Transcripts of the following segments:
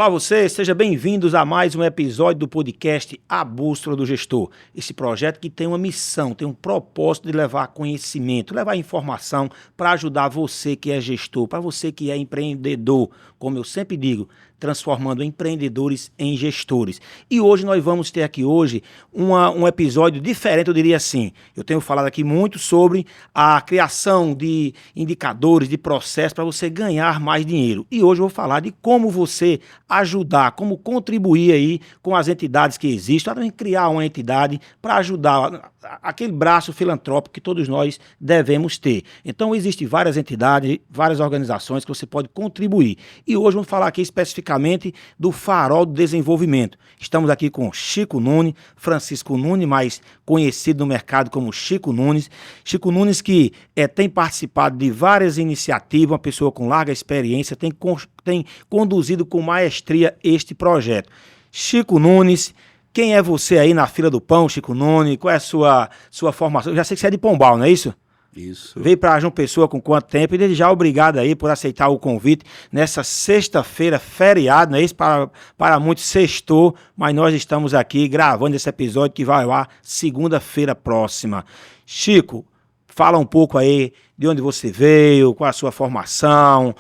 Olá você, sejam bem-vindos a mais um episódio do podcast A Bússola do Gestor. Esse projeto que tem uma missão, tem um propósito de levar conhecimento, levar informação para ajudar você que é gestor, para você que é empreendedor, como eu sempre digo, transformando empreendedores em gestores. E hoje nós vamos ter aqui um episódio diferente, eu diria assim. Eu tenho falado aqui muito sobre a criação de indicadores, de processos para você ganhar mais dinheiro. E hoje eu vou falar de como você ajudar, como contribuir aí com as entidades que existem, para criar uma entidade para ajudar aquele braço filantrópico que todos nós devemos ter. Então existem várias entidades, várias organizações que você pode contribuir. E hoje vamos falar aqui especificamente do Farol do Desenvolvimento. Estamos aqui com Chico Nunes, Francisco Nunes, mais conhecido no mercado como Chico Nunes. Chico Nunes que tem participado de várias iniciativas, uma pessoa com larga experiência, tem conduzido com maestria este projeto. Chico Nunes, quem é você aí na fila do pão, Chico Nunes? Qual é a sua formação? Eu já sei que você é de Pombal, não é isso? Isso. Veio para João Pessoa com quanto tempo? E desde já obrigado aí por aceitar o convite nessa sexta-feira, feriado, não é isso? Para muitos sextou, mas nós estamos aqui gravando esse episódio que vai lá segunda-feira próxima. Chico, fala um pouco aí de onde você veio, qual a sua formação,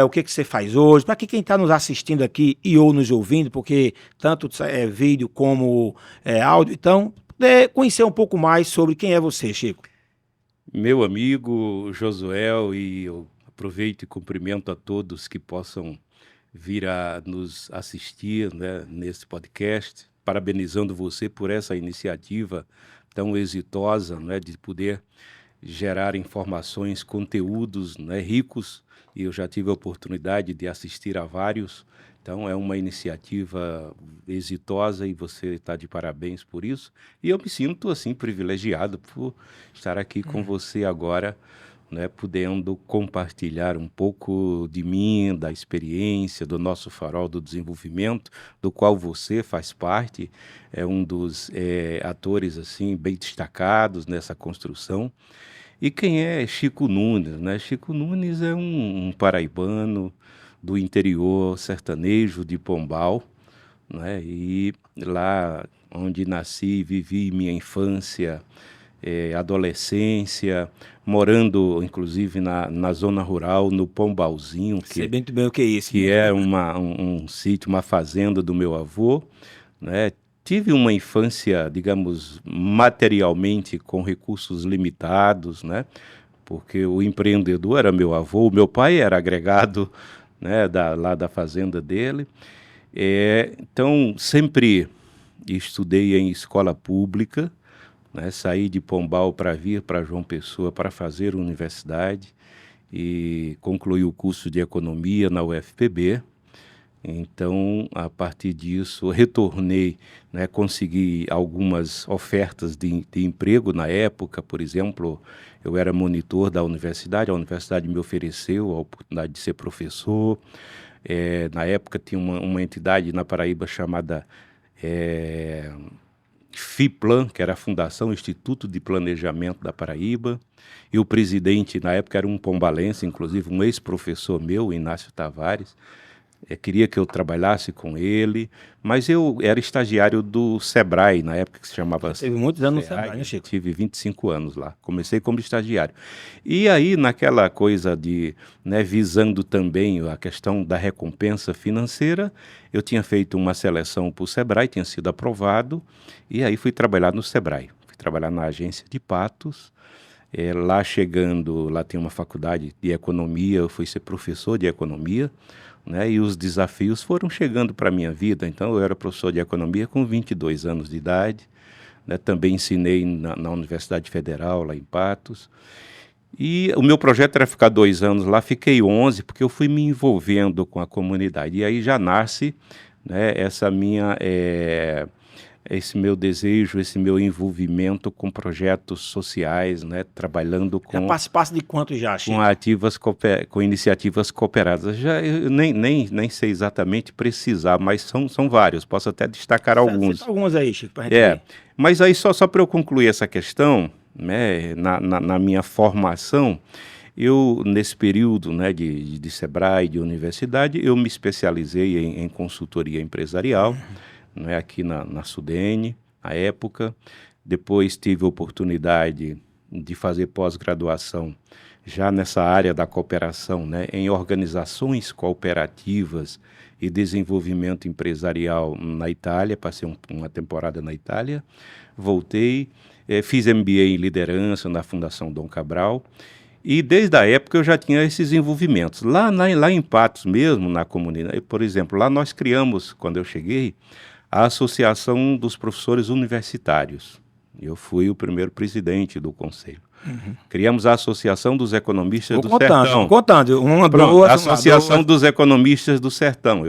o que você faz hoje, para que quem está nos assistindo aqui e ou nos ouvindo, porque tanto vídeo como áudio, então, conhecer um pouco mais sobre quem é você, Chico. Meu amigo Josuel, e eu aproveito e cumprimento a todos que possam vir a nos assistir, né, nesse podcast, parabenizando você por essa iniciativa tão exitosa, né, de poder gerar informações, conteúdos, né, ricos, e eu já tive a oportunidade de assistir a vários. Então é uma iniciativa exitosa e você está de parabéns por isso. E eu me sinto assim privilegiado por estar aqui com você agora, né, podendo compartilhar um pouco de mim, da experiência, do nosso Farol do Desenvolvimento, do qual você faz parte, é um dos atores assim bem destacados nessa construção. E quem é Chico Nunes, né? Chico Nunes é um paraibano do interior sertanejo de Pombal, né? E lá onde nasci, vivi minha infância, adolescência, morando inclusive na zona rural, no Pombalzinho, Sei muito bem o que é isso. que é um sítio, uma fazenda do meu avô, né? Tive uma infância, digamos, materialmente com recursos limitados, né? Porque o empreendedor era meu avô, meu pai era agregado, né, lá da fazenda dele. Então, sempre estudei em escola pública, né, saí de Pombal para vir para João Pessoa para fazer universidade e concluí o curso de economia na UFPB. Então, a partir disso, retornei, né, consegui algumas ofertas de emprego na época. Por exemplo, eu era monitor da universidade, a universidade me ofereceu a oportunidade de ser professor. Na época tinha uma entidade na Paraíba chamada FIPLAN, que era a Fundação Instituto de Planejamento da Paraíba, e o presidente na época era um pombalense, inclusive um ex-professor meu, Inácio Tavares. Queria que eu trabalhasse com ele, mas eu era estagiário do Sebrae, na época que se chamava... Teve muitos anos no Sebrae, né, Chico? Tive 25 anos lá, comecei como estagiário. E aí, naquela coisa de, né, visando também a questão da recompensa financeira, eu tinha feito uma seleção para o Sebrae, tinha sido aprovado, e aí fui trabalhar no Sebrae. Fui trabalhar na agência de Patos. Lá chegando, lá tem uma faculdade de economia, eu fui ser professor de economia, né, e os desafios foram chegando para a minha vida. Então, eu era professor de economia com 22 anos de idade, né, também ensinei na Universidade Federal, lá em Patos. E o meu projeto era ficar 2 anos lá, fiquei 11, porque eu fui me envolvendo com a comunidade. E aí já nasce, né, esse meu desejo, esse meu envolvimento com projetos sociais, né, trabalhando com... Já participasse de quanto já, Chico? Com iniciativas cooperadas. Eu nem sei exatamente precisar, mas são vários, posso até destacar alguns. Alguns aí, Chico, para a gente ver. Mas aí só para eu concluir essa questão, né, na minha formação, Eu, nesse período, né, de Sebrae, de universidade, eu me especializei em consultoria empresarial, né, aqui na Sudene, à época. Depois tive a oportunidade de fazer pós-graduação já nessa área da cooperação, né, em organizações cooperativas e desenvolvimento empresarial na Itália. Passei uma temporada na Itália, voltei, fiz MBA em liderança na Fundação Dom Cabral, e desde a época eu já tinha esses envolvimentos. Lá em Patos mesmo, na comunidade, por exemplo, lá nós criamos, quando eu cheguei, a Associação dos Professores Universitários. Eu fui o primeiro presidente do conselho. Criamos a Associação dos Economistas do Sertão. Contando, A Associação dos Economistas do Sertão.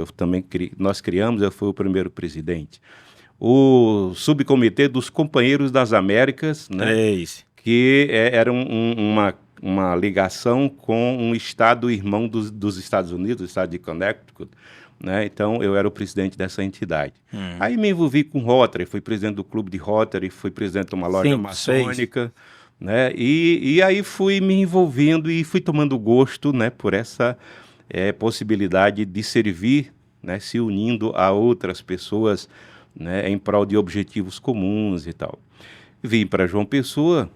Nós criamos, eu fui o primeiro presidente. O Subcomitê dos Companheiros das Américas, né? É isso. Que era uma ligação com um estado irmão dos Estados Unidos, o estado de Connecticut, né? Então, eu era o presidente dessa entidade. Aí me envolvi com Rotary, fui presidente do clube de Rotary, fui presidente de uma loja maçônica, né? E aí fui me envolvendo e fui tomando gosto, né, por essa possibilidade de servir, né, se unindo a outras pessoas, né, em prol de objetivos comuns e tal. Vim para João Pessoa,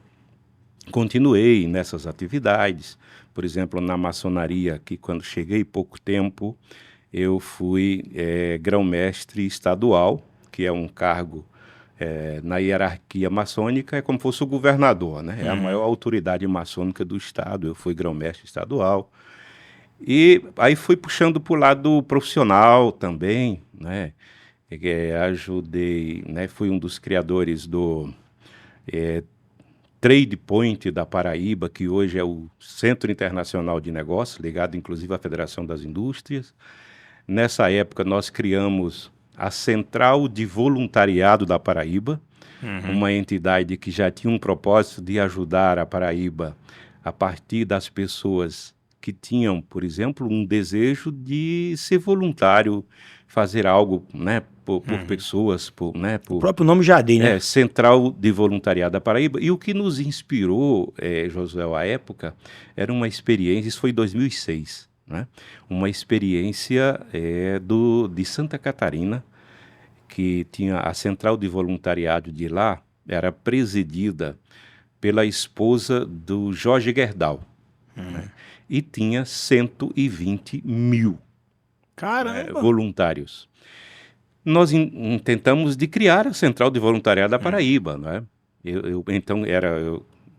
continuei nessas atividades, por exemplo, na maçonaria, que quando cheguei pouco tempo, eu fui grão-mestre estadual, que é um cargo na hierarquia maçônica, é como se fosse o governador, né? É a maior autoridade maçônica do estado. Eu fui grão-mestre estadual. E aí fui puxando para o lado profissional também, né? Ajudei, né? Fui um dos criadores do Trade Point da Paraíba, que hoje é o Centro Internacional de Negócios, ligado inclusive à Federação das Indústrias. Nessa época nós criamos a Central de Voluntariado da Paraíba, uma entidade que já tinha um propósito de ajudar a Paraíba a partir das pessoas que tinham, por exemplo, um desejo de ser voluntário, fazer algo, né, por pessoas, né, o próprio nome já diz, né? Central de Voluntariado da Paraíba. E o que nos inspirou, Josué, à época, era uma experiência, isso foi em 2006, né? Uma experiência de Santa Catarina, que tinha a Central de Voluntariado de lá, era presidida pela esposa do Jorge Gerdau, né? E tinha 120 mil voluntários. Nós tentamos de criar a Central de Voluntariado da Paraíba, né? Eu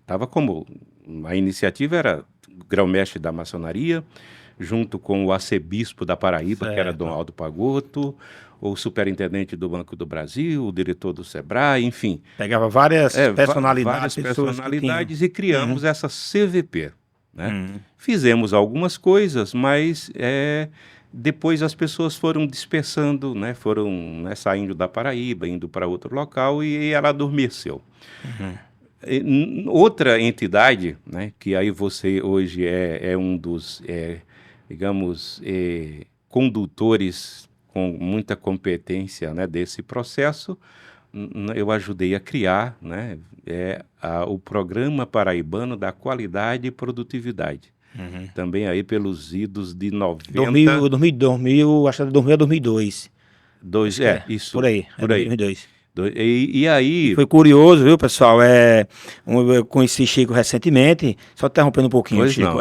estava como... A iniciativa era grão-mestre da maçonaria, junto com o arcebispo da Paraíba, certo, que era Dom Aldo Pagotto, o superintendente do Banco do Brasil, o diretor do Sebrae, enfim. Pegava várias personalidades, e criamos essa CVP, né? Fizemos algumas coisas, mas depois as pessoas foram dispersando, né? Foram, né, saindo da Paraíba, indo para outro local, e ela adormeceu. Outra entidade, né, que aí você hoje é um dos, digamos, condutores com muita competência, né, desse processo, eu ajudei a criar, né, o Programa Paraibano da Qualidade e Produtividade. Também aí pelos idos de 90... 2000, acho que era 2000 a 2002. Isso. Por aí, 2002. E aí... Foi curioso, viu, pessoal? Eu conheci Chico recentemente, só interrompendo um pouquinho, pois Chico. Não.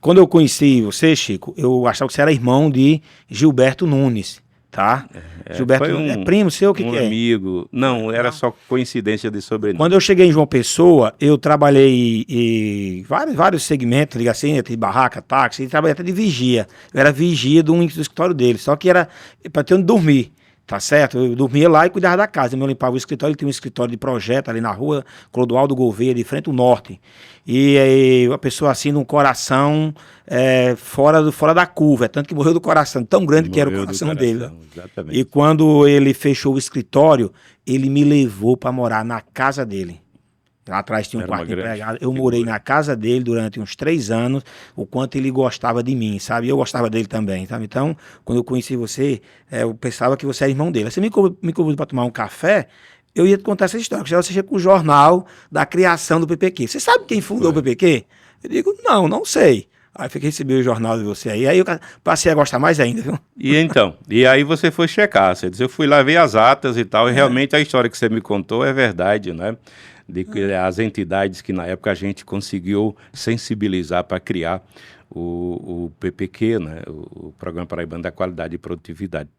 Quando eu conheci você, Chico, eu achava que você era irmão de Gilberto Nunes, tá? Gilberto Nunes é primo seu, o que é? Amigo. Não, era só coincidência de sobrenome. Quando eu cheguei em João Pessoa, eu trabalhei em vários segmentos, liga assim, de barraca, táxi, e trabalhei até de vigia. Eu era vigia do escritório dele, só que era para ter onde dormir. Tá certo? Eu dormia lá e cuidava da casa. Eu limpava o escritório, ele tinha um escritório de projeto ali na rua Clodoaldo Gouveia, de frente ao norte. E aí, uma pessoa assim, num coração fora da curva. Tanto que morreu do coração, tão grande que era o coração dele. Exatamente. E quando ele fechou o escritório, ele me levou para morar na casa dele. Lá atrás tinha um quarto empregado. Eu morei na casa dele durante uns 3 anos, o quanto ele gostava de mim, sabe? Eu gostava dele também, sabe? Então, quando eu conheci você, eu pensava que você era irmão dele. Você me convidou para tomar um café, Eu ia te contar essa história, que já você chega com o jornal da criação do PPQ. Você sabe quem fundou o PPQ? Eu digo, não sei. Aí fiquei receber o jornal de você aí eu passei a gostar mais ainda, viu? E aí você foi checar, você disse, eu fui lá ver as atas e tal, e realmente a história que você me contou é verdade, né? De que as entidades que na época a gente conseguiu sensibilizar para criar o PPQ, né? O Programa Paraibano da Qualidade e Produtividade.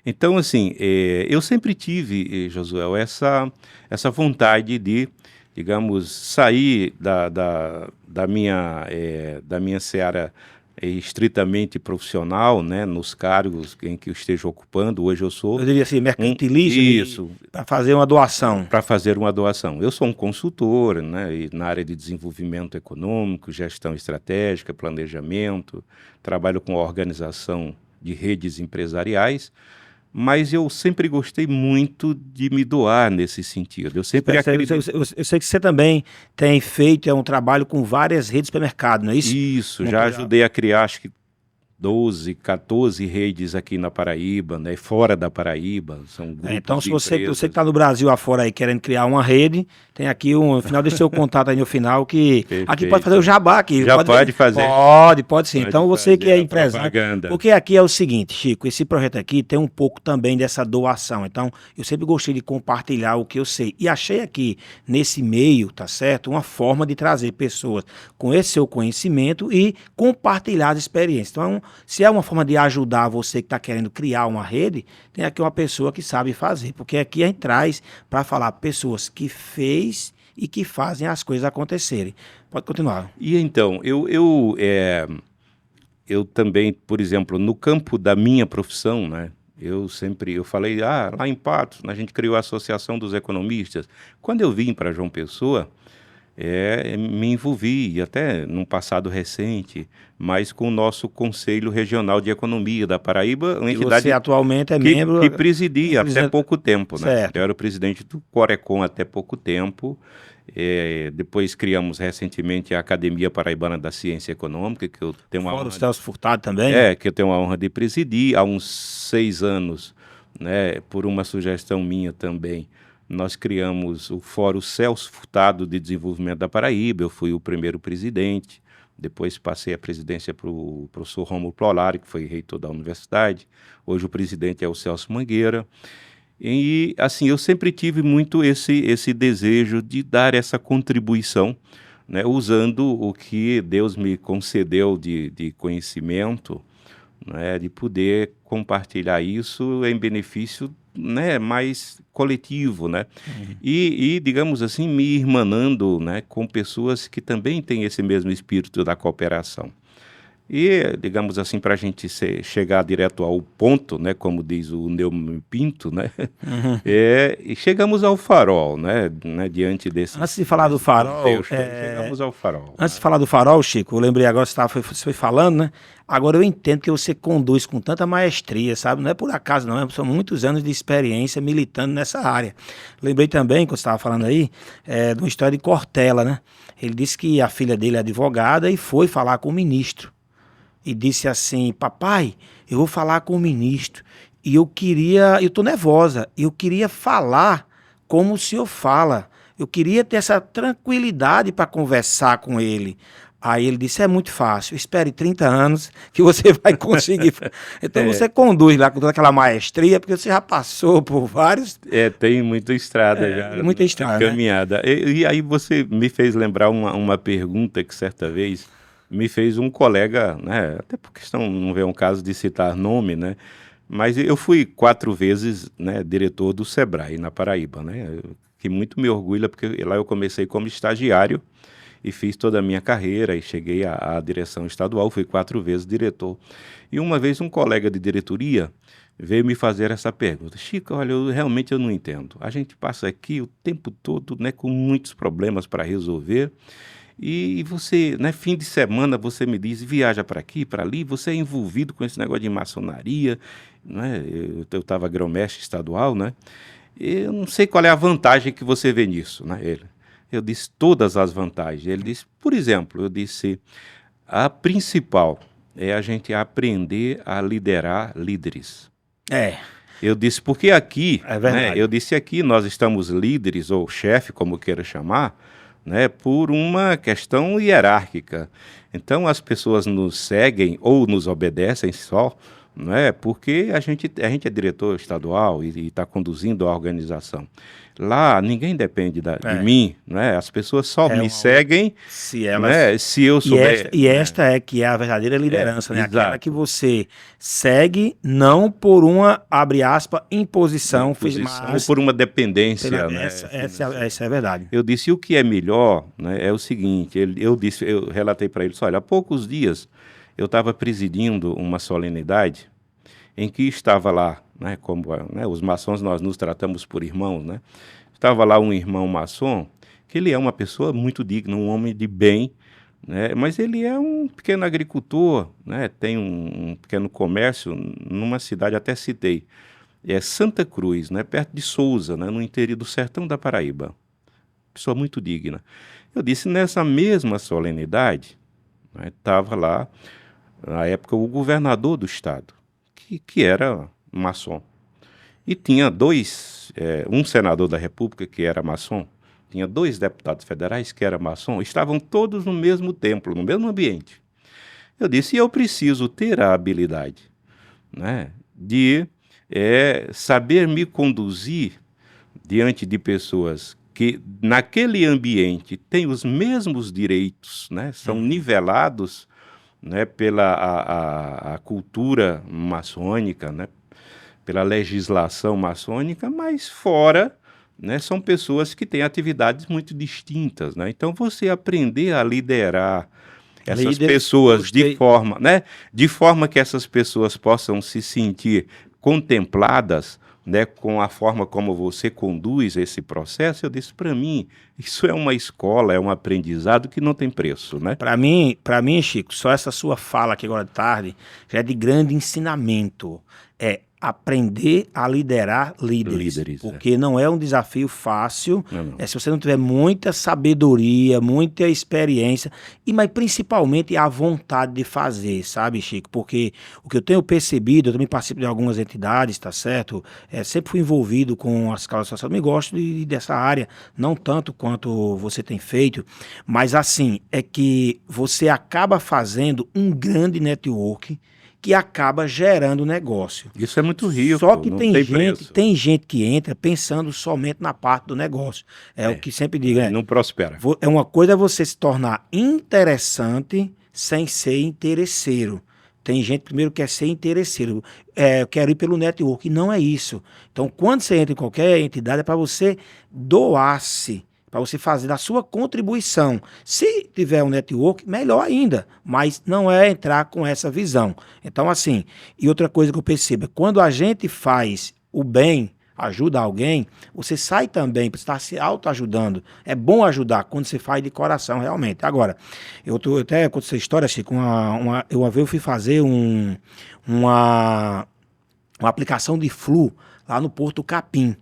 Então, assim, eu sempre tive, Josué, essa vontade de, digamos, sair da minha seara estritamente profissional, né, nos cargos em que eu esteja ocupando. Hoje eu sou Eu diria assim, mercantilista, isso, para fazer uma doação. para fazer uma doação. Eu sou um consultor, né, e na área de desenvolvimento econômico, gestão estratégica, planejamento, trabalho com a organização de redes empresariais, mas eu sempre gostei muito de me doar nesse sentido. Eu sempre acredito... Eu sei que você também tem feito um trabalho com várias redes de supermercado, não é isso? Isso, já ajudei a criar, acho que 12, 14 redes aqui na Paraíba, né? Fora da Paraíba, são grupos Então, se de você empresas. que está no Brasil afora aí querendo criar uma rede, tem aqui no final, deixa seu contato aí no final, que Perfeito. aqui pode fazer o jabá aqui. Já pode fazer. Pode sim. Pode então você que é fazer a empresário. propaganda. Porque aqui é o seguinte, Chico, esse projeto aqui tem um pouco também dessa doação. Então, eu sempre gostei de compartilhar o que eu sei. E achei aqui, nesse meio, tá certo? Uma forma de trazer pessoas com esse seu conhecimento e compartilhar as experiências. Então, se é uma forma de ajudar você que está querendo criar uma rede, tem aqui uma pessoa que sabe fazer. Porque aqui a gente traz para falar pessoas que fez e que fazem as coisas acontecerem. Pode continuar. E então, eu também, por exemplo, no campo da minha profissão, né? Eu falei, lá em Patos, a gente criou a Associação dos Economistas. Quando eu vim para João Pessoa, me envolvi, até num passado recente, mas com o nosso Conselho Regional de Economia da Paraíba, uma entidade você atualmente é que, membro... que presidia até pouco tempo, né? Certo. Eu era o presidente do Corecon até pouco tempo. Depois criamos recentemente a Academia Paraibana da Ciência Econômica, que eu tenho uma Fora honra o Celso Furtado também. que eu tenho a honra de presidir há uns 6 anos, né? Por uma sugestão minha também. Nós criamos o Fórum Celso Furtado de Desenvolvimento da Paraíba, eu fui o primeiro presidente, depois passei a presidência para o professor Rômulo Plolari, que foi reitor da universidade, hoje o presidente é o Celso Mangueira, e assim, eu sempre tive muito esse desejo de dar essa contribuição, né, usando o que Deus me concedeu de conhecimento, né, de poder compartilhar isso em benefício, né, mais coletivo, né? E, digamos assim, me irmanando, né, com pessoas que também têm esse mesmo espírito da cooperação. E, digamos assim, para a gente chegar direto ao ponto, né, como diz o Neumann Pinto, né, e chegamos ao farol, né, diante desse... Antes de falar do farol... chegamos ao farol. Antes de falar do farol, Chico, eu lembrei agora, você foi falando, né? Agora eu entendo que você conduz com tanta maestria, sabe? Não é por acaso não, são muitos anos de experiência militando nessa área. Lembrei também, quando você estava falando aí, de uma história de Cortella, né? Ele disse que a filha dele é advogada e foi falar com o ministro. E disse assim, papai, eu vou falar com o ministro e eu tô nervosa, eu queria falar como o senhor fala, eu queria ter essa tranquilidade para conversar com ele. Aí ele disse, é muito fácil, espere 30 anos que você vai conseguir. Então você conduz lá com toda aquela maestria, porque você já passou por vários... tem muita estrada já. Muita estrada, caminhada. Né? E aí você me fez lembrar uma pergunta que certa vez me fez um colega, né, até por questão, não vê um caso de citar nome, né, mas eu fui 4 vezes, né, diretor do Sebrae na Paraíba, né, que muito me orgulha, porque lá eu comecei como estagiário e fiz toda a minha carreira e cheguei à direção estadual, fui 4 vezes diretor. E uma vez um colega de diretoria veio me fazer essa pergunta, Chico, olha, realmente eu não entendo, a gente passa aqui o tempo todo, né, com muitos problemas para resolver, e você, né, fim de semana, você me diz, viaja para aqui, para ali, você é envolvido com esse negócio de maçonaria, né? Eu estava grão-mestre estadual, né? Eu não sei qual é a vantagem que você vê nisso, né? Eu disse todas as vantagens. Ele disse, por exemplo, eu disse, a principal é a gente aprender a liderar líderes. Eu disse, porque aqui, É verdade. eu disse aqui, nós estamos líderes, ou chefe, como queira chamar, né, por uma questão hierárquica. Então, as pessoas nos seguem ou nos obedecem só, né, porque a gente é diretor estadual e está conduzindo a organização. Lá, ninguém depende de É, mim, né, as pessoas só é me uma outra. seguem, Se elas. né, se eu E esta, souber, e né, esta é que é a verdadeira liderança, né? Aquela que exato, você segue não por uma, abre aspas, imposição, imposição ou mas por uma dependência, né, essa é a verdade. Eu disse, o que é melhor, né, é o seguinte, eu relatei para ele, olha, há poucos dias eu estava presidindo uma solenidade em que estava lá, né, como né, os maçons nós nos tratamos por irmãos, né, estava lá um irmão maçom, que ele é uma pessoa muito digna, um homem de bem, né, mas ele é um pequeno agricultor, né, tem um pequeno comércio numa cidade, até citei, é Santa Cruz, né, perto de Sousa, né, no interior do sertão da Paraíba. Pessoa muito digna. Eu disse, nessa mesma solenidade, estava lá, na época, o governador do estado, que era maçom. E tinha um senador da República que era maçom, tinha 2 deputados federais que eram maçom, estavam todos no mesmo templo, no mesmo ambiente. Eu disse, eu preciso ter a habilidade, né, de saber me conduzir diante de pessoas que naquele ambiente têm os mesmos direitos, né, são nivelados, né, pela a cultura maçônica, né, pela legislação maçônica, mas fora, né, são pessoas que têm atividades muito distintas, né? Então você aprender a liderar essas Líder, pessoas gostei. de forma que essas pessoas possam se sentir contempladas, né, com a forma como você conduz esse processo, eu disse, para mim, isso é uma escola, é um aprendizado que não tem preço, né? Para mim, Chico, só essa sua fala aqui agora de tarde já é de grande ensinamento. É aprender a liderar líderes, Líderes, porque não é um desafio fácil. Não, não. Se você não tiver muita sabedoria, muita experiência mas principalmente a vontade de fazer, sabe, Chico? Porque o que eu tenho percebido, eu também participo de algumas entidades, tá certo? Sempre fui envolvido com as causas sociais, eu gosto dessa área, não tanto quanto você tem feito, mas assim, é que você acaba fazendo um grande network que acaba gerando negócio. Isso é muito Só rico, que não tem preço. tem gente que entra pensando somente na parte do negócio. É o que sempre digo, Não prospera. é uma coisa você se tornar interessante sem ser interesseiro. Tem gente primeiro que quer ser interesseiro, eu quero ir pelo network, e não é isso. Então, quando você entra em qualquer entidade, é para você doar-se, para você fazer a sua contribuição. Se tiver um network, melhor ainda, mas não é entrar com essa visão. Então, assim, e outra coisa que eu percebo, quando a gente faz o bem, ajuda alguém, você sai também para estar se autoajudando. É bom ajudar quando você faz de coração, realmente. Agora, eu até conto essa história, Chico, eu uma vez eu fui fazer uma aplicação de flu lá no Porto Capim.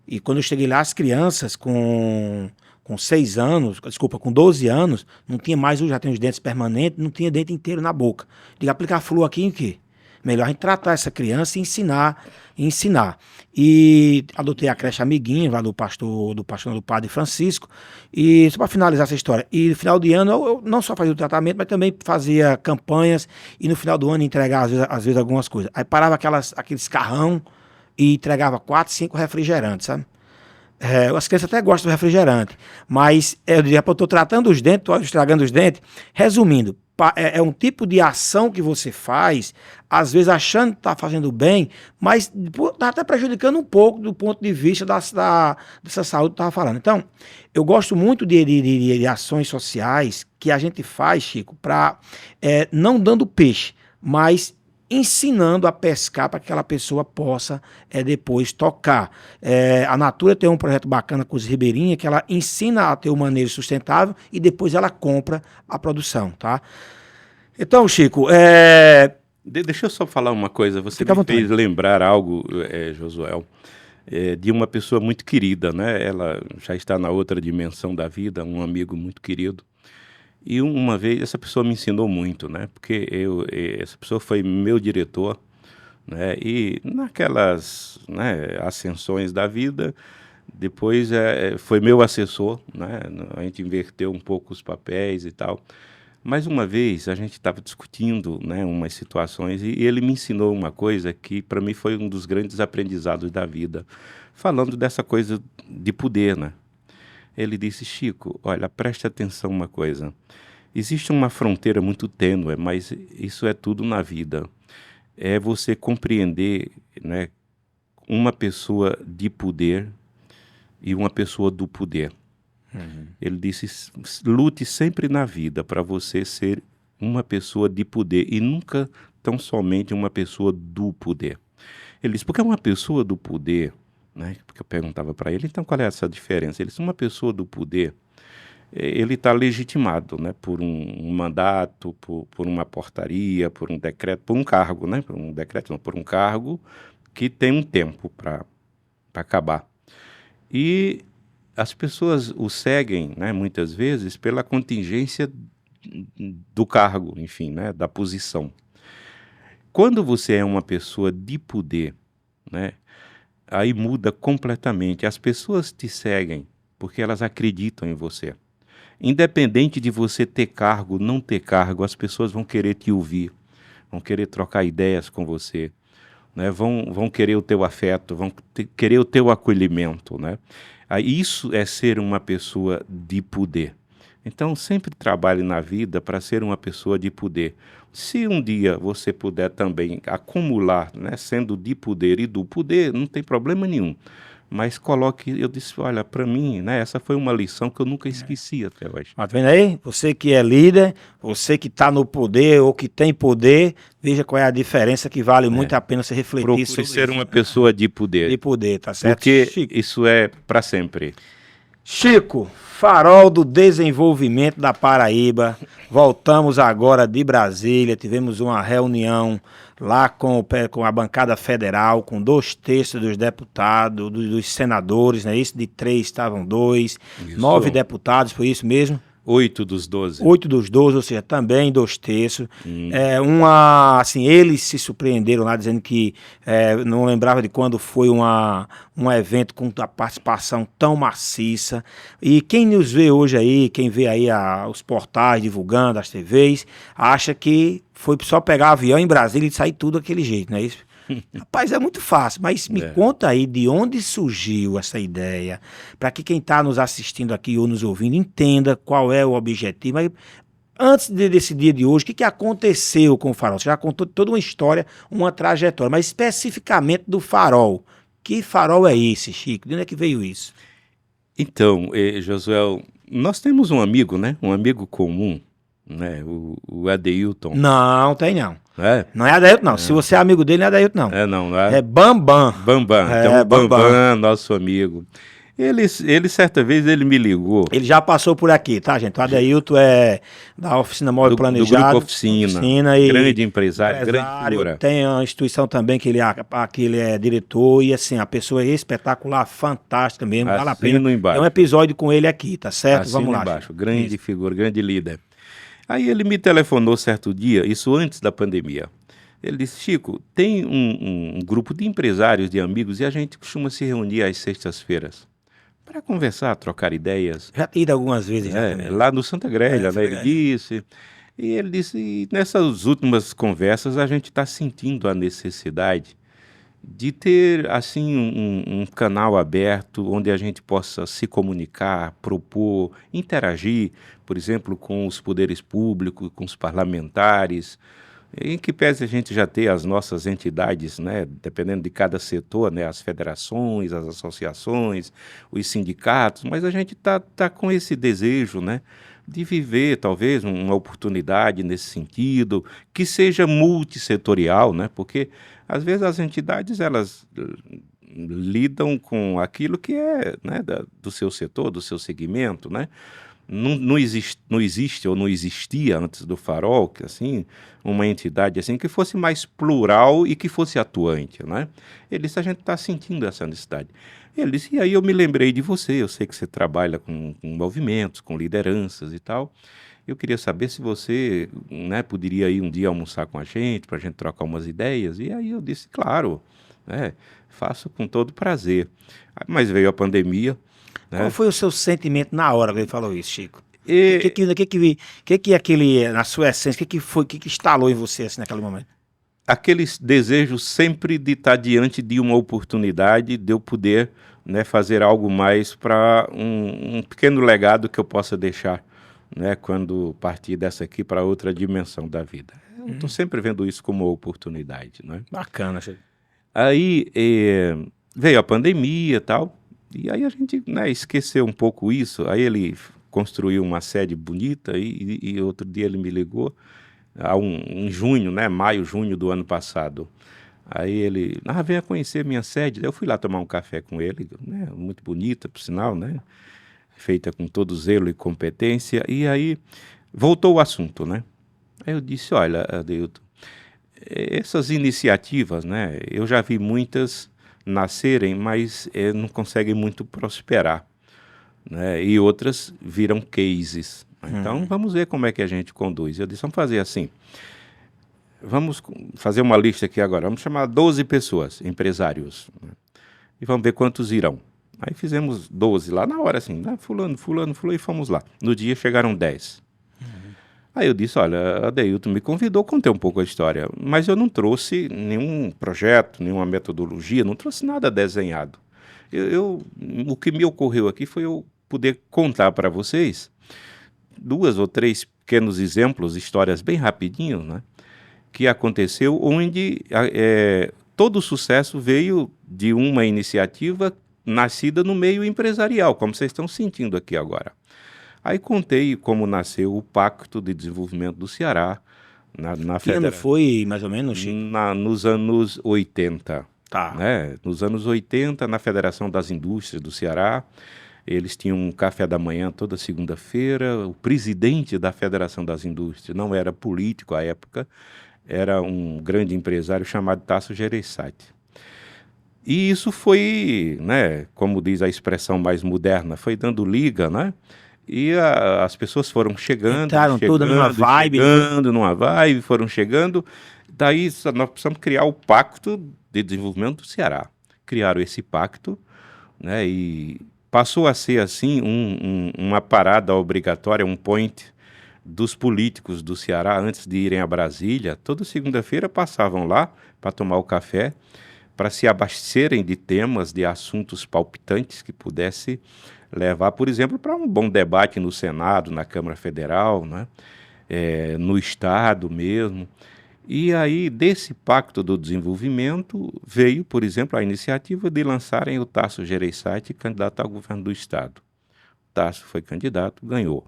E quando eu cheguei lá, as crianças com 6 anos, desculpa, com 12 anos, não tinha mais, já tem os dentes permanentes, não tinha dente inteiro na boca. Diga, aplicar flu aqui em quê? Melhor a gente tratar essa criança e ensinar. E adotei a creche amiguinha lá do padre Francisco. E só para finalizar essa história, e no final de ano eu não só fazia o tratamento, mas também fazia campanhas e no final do ano entregar às vezes algumas coisas. Aí parava aqueles carrão e entregava 4, 5 refrigerantes, sabe? As crianças até gostam do refrigerante, mas eu diria, eu estou tratando os dentes, estou estragando os dentes. Resumindo, é um tipo de ação que você faz, às vezes achando que está fazendo bem, mas está até prejudicando um pouco do ponto de vista dessa saúde que eu estava falando. Então, eu gosto muito de ações sociais que a gente faz, Chico, para não dando peixe, mas ensinando a pescar para que aquela pessoa possa depois tocar. A Natura tem um projeto bacana com os ribeirinhas que ela ensina a ter um manejo sustentável e depois ela compra a produção, tá? Então, Chico, Deixa eu só falar uma coisa. Você fica à me vontade. fez lembrar algo, Josuel, de uma pessoa muito querida, né? Ela já está na outra dimensão da vida, um amigo muito querido. E uma vez essa pessoa me ensinou muito, né? Porque essa pessoa foi meu diretor né? E naquelas, né, ascensões da vida, depois foi meu assessor, né? A gente inverteu um pouco os papéis e tal. Mais uma vez, a gente estava discutindo, né, umas situações e ele me ensinou uma coisa que para mim foi um dos grandes aprendizados da vida, falando dessa coisa de poder, né? Ele disse: Chico, olha, preste atenção uma coisa. Existe uma fronteira muito tênue, mas isso é tudo na vida. É você compreender, né, uma pessoa de poder e uma pessoa do poder. Ele disse: lute sempre na vida para você ser uma pessoa de poder e nunca tão somente uma pessoa do poder. Ele disse: porque uma pessoa do poder, né? Porque eu perguntava para ele, então qual é essa diferença? Ele disse: uma pessoa do poder, ele está legitimado, né, por um mandato, por uma portaria, por um decreto, por um cargo, né? Por um decreto, não, por um cargo que tem um tempo para acabar. E as pessoas o seguem, né, muitas vezes pela contingência do cargo, enfim, né, da posição. Quando você é uma pessoa de poder, né, aí muda completamente. As pessoas te seguem porque elas acreditam em você. Independente de você ter cargo, não ter cargo, as pessoas vão querer te ouvir, vão querer trocar ideias com você, né? Vão querer o teu afeto, querer o teu acolhimento, né? Isso é ser uma pessoa de poder. Então, sempre trabalhe na vida para ser uma pessoa de poder. Se um dia você puder também acumular, né, sendo de poder e do poder, não tem problema nenhum. Mas coloque, eu disse, olha, para mim, né, essa foi uma lição que eu nunca esqueci até hoje. Tá vendo aí? Você que é líder, você que está no poder ou que tem poder, veja qual é a diferença que vale muito a pena você refletir Procure sobre ser isso. uma pessoa de poder. De poder, tá certo? Porque Chico. isso é para sempre. Chico, farol do desenvolvimento da Paraíba. Voltamos agora de Brasília, tivemos uma reunião lá com a bancada federal, com 2/3 dos deputados, dos senadores, né? Isso de 3 estavam 2, Isso. 9 deputados, foi isso mesmo? 8 dos 12. 8 dos 12, ou seja, também 2/3. Assim, eles se surpreenderam lá, dizendo que não lembrava de quando foi um evento com a participação tão maciça. E quem nos vê hoje aí, quem vê aí os portais divulgando, as TVs, acha que foi só pegar avião em Brasília e sair tudo daquele jeito, não é isso? Rapaz, é muito fácil, mas me conta aí de onde surgiu essa ideia, para que quem está nos assistindo aqui ou nos ouvindo entenda qual é o objetivo. Mas antes desse dia de hoje, o que aconteceu com o Farol? Você já contou toda uma história, uma trajetória, mas especificamente do Farol. Que farol é esse, Chico? De onde é que veio isso? Então, Josué, nós temos um amigo, né? Um amigo comum, né? O Adeilton. Não, tem não. É? Não é Adailton, não. Se você é amigo dele, não é Adailton, não. Não é? É Bambam. Bambam. Então, Bambam, nosso amigo. Ele, certa vez, ele me ligou. Ele já passou por aqui, tá, gente? O Adeilton é da Oficina Móvel Planejado. Do Grupo Oficina e grande empresário, grande figura. Tem uma instituição também que ele é diretor e, assim, a pessoa é espetacular, fantástica mesmo, vale a pena. Embaixo. É um episódio com ele aqui, tá certo? Assino Vamos lá. Embaixo. Grande figura, grande líder. Aí ele me telefonou certo dia, isso antes da pandemia. Ele disse: Chico, tem um grupo de empresários, de amigos, e a gente costuma se reunir às sextas-feiras para conversar, trocar ideias. Já tinha ido algumas vezes. Lá no Santa Grelha, né? Ele disse. E ele disse: e nessas últimas conversas a gente está sentindo a necessidade de ter assim um canal aberto onde a gente possa se comunicar, propor, interagir, por exemplo, com os poderes públicos, com os parlamentares, em que pese a gente já ter as nossas entidades, né, dependendo de cada setor, né, as federações, as associações, os sindicatos, mas a gente tá com esse desejo, né, de viver talvez uma oportunidade nesse sentido, que seja multissetorial, né, porque às vezes as entidades elas lidam com aquilo que é, né, do seu setor, do seu segmento, né. Não existe ou não existia antes do Farol, que, assim, uma entidade assim que fosse mais plural e que fosse atuante, né? Ele disse: a gente está sentindo essa necessidade. Ele disse: e aí eu me lembrei de você, eu sei que você trabalha com movimentos, com lideranças e tal, eu queria saber se você, né, poderia ir um dia almoçar com a gente, para a gente trocar umas ideias. E aí eu disse, claro, né, faço com todo prazer. Mas veio a pandemia, Qual né? foi o seu sentimento na hora que ele falou isso, Chico? E Que aquele, na sua essência, que foi, que instalou em você assim, naquele momento? aquele desejo sempre de estar diante de uma oportunidade de eu poder, né, fazer algo mais para um pequeno legado que eu possa deixar, né, quando partir dessa aqui para outra dimensão da vida. Eu estou sempre vendo isso como uma oportunidade, né? Bacana, Chico. Aí veio a pandemia e tal, e aí a gente, né, esqueceu um pouco isso. Aí ele construiu uma sede bonita e outro dia ele me ligou, em junho, né, maio, junho do ano passado. Aí ele, venha conhecer minha sede. Daí eu fui lá tomar um café com ele, né, muito bonita, por sinal, né, feita com todo zelo e competência. E aí voltou o assunto, né? Aí eu disse, olha, Adeilton, essas iniciativas, né, eu já vi muitas nascerem, mas não conseguem muito prosperar, né, e outras viram cases. Então, vamos ver como é que a gente conduz. Eu disse, vamos fazer assim, vamos fazer uma lista aqui agora, vamos chamar 12 pessoas, empresários, né, e vamos ver quantos irão. Aí fizemos 12 lá na hora, assim, fulano, e fomos lá. No dia chegaram 10. Aí eu disse, olha, Adeilton me convidou, contei um pouco a história, mas eu não trouxe nenhum projeto, nenhuma metodologia, não trouxe nada desenhado. O que me ocorreu aqui foi eu poder contar para vocês 2 ou 3 pequenos exemplos, histórias bem rapidinho, né, que aconteceu onde todo o sucesso veio de uma iniciativa nascida no meio empresarial, como vocês estão sentindo aqui agora. Aí contei como nasceu o Pacto de Desenvolvimento do Ceará, na Que ano foi, mais ou menos, Chico? nos anos 80. Tá. Né? Nos anos 80, na Federação das Indústrias do Ceará, eles tinham um café da manhã toda segunda-feira. O presidente da Federação das Indústrias não era político à época, era um grande empresário chamado Tasso Gereissati. E isso foi, né, como diz a expressão mais moderna, foi dando liga, né? E as pessoas foram chegando, Entraram toda numa vibe. foram chegando. Daí nós precisamos criar o Pacto de Desenvolvimento do Ceará. Criaram esse pacto, né, e passou a ser assim uma parada obrigatória, um point dos políticos do Ceará antes de irem a Brasília. Toda segunda-feira passavam lá para tomar o café, para se abastecerem de temas, de assuntos palpitantes que pudesse levar, por exemplo, para um bom debate no Senado, na Câmara Federal, né? No Estado mesmo. E aí, desse Pacto do Desenvolvimento, veio, por exemplo, a iniciativa de lançarem o Tasso Gereissati candidato ao governo do Estado. O Tasso foi candidato, ganhou.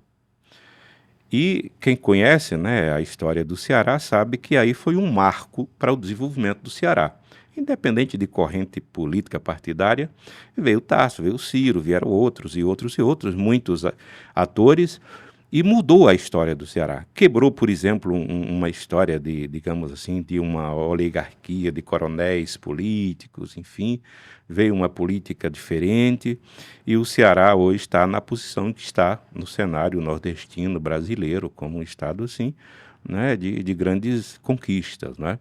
E quem conhece, né, a história do Ceará sabe que aí foi um marco para o desenvolvimento do Ceará. Independente de corrente política partidária, veio o Tasso, veio o Ciro, vieram outros, muitos atores, e mudou a história do Ceará. Quebrou, por exemplo, uma história digamos assim, de uma oligarquia de coronéis políticos, enfim, veio uma política diferente, e o Ceará hoje está na posição que está no cenário nordestino brasileiro, como um estado, assim, né, de grandes conquistas, né?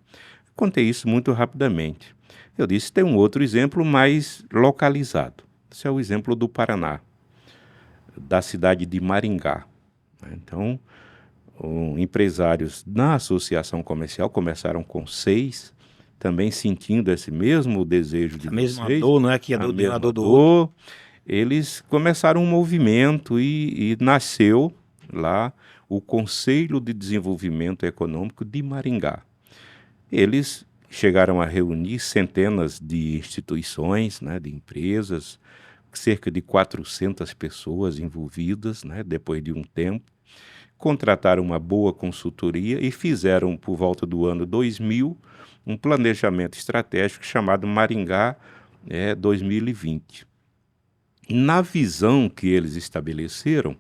Contei isso muito rapidamente. Eu disse, tem um outro exemplo mais localizado. Esse é o exemplo do Paraná, da cidade de Maringá. Então, empresários na associação comercial começaram com 6, também sentindo esse mesmo desejo de A mesma vocês, dor, não é que a dor de uma dor do outro. Eles começaram um movimento e nasceu lá o Conselho de Desenvolvimento Econômico de Maringá. Eles chegaram a reunir centenas de instituições, né, de empresas, cerca de 400 pessoas envolvidas, né, depois de um tempo. Contrataram uma boa consultoria e fizeram, por volta do ano 2000, um planejamento estratégico chamado Maringá 2020. Na visão que eles estabeleceram,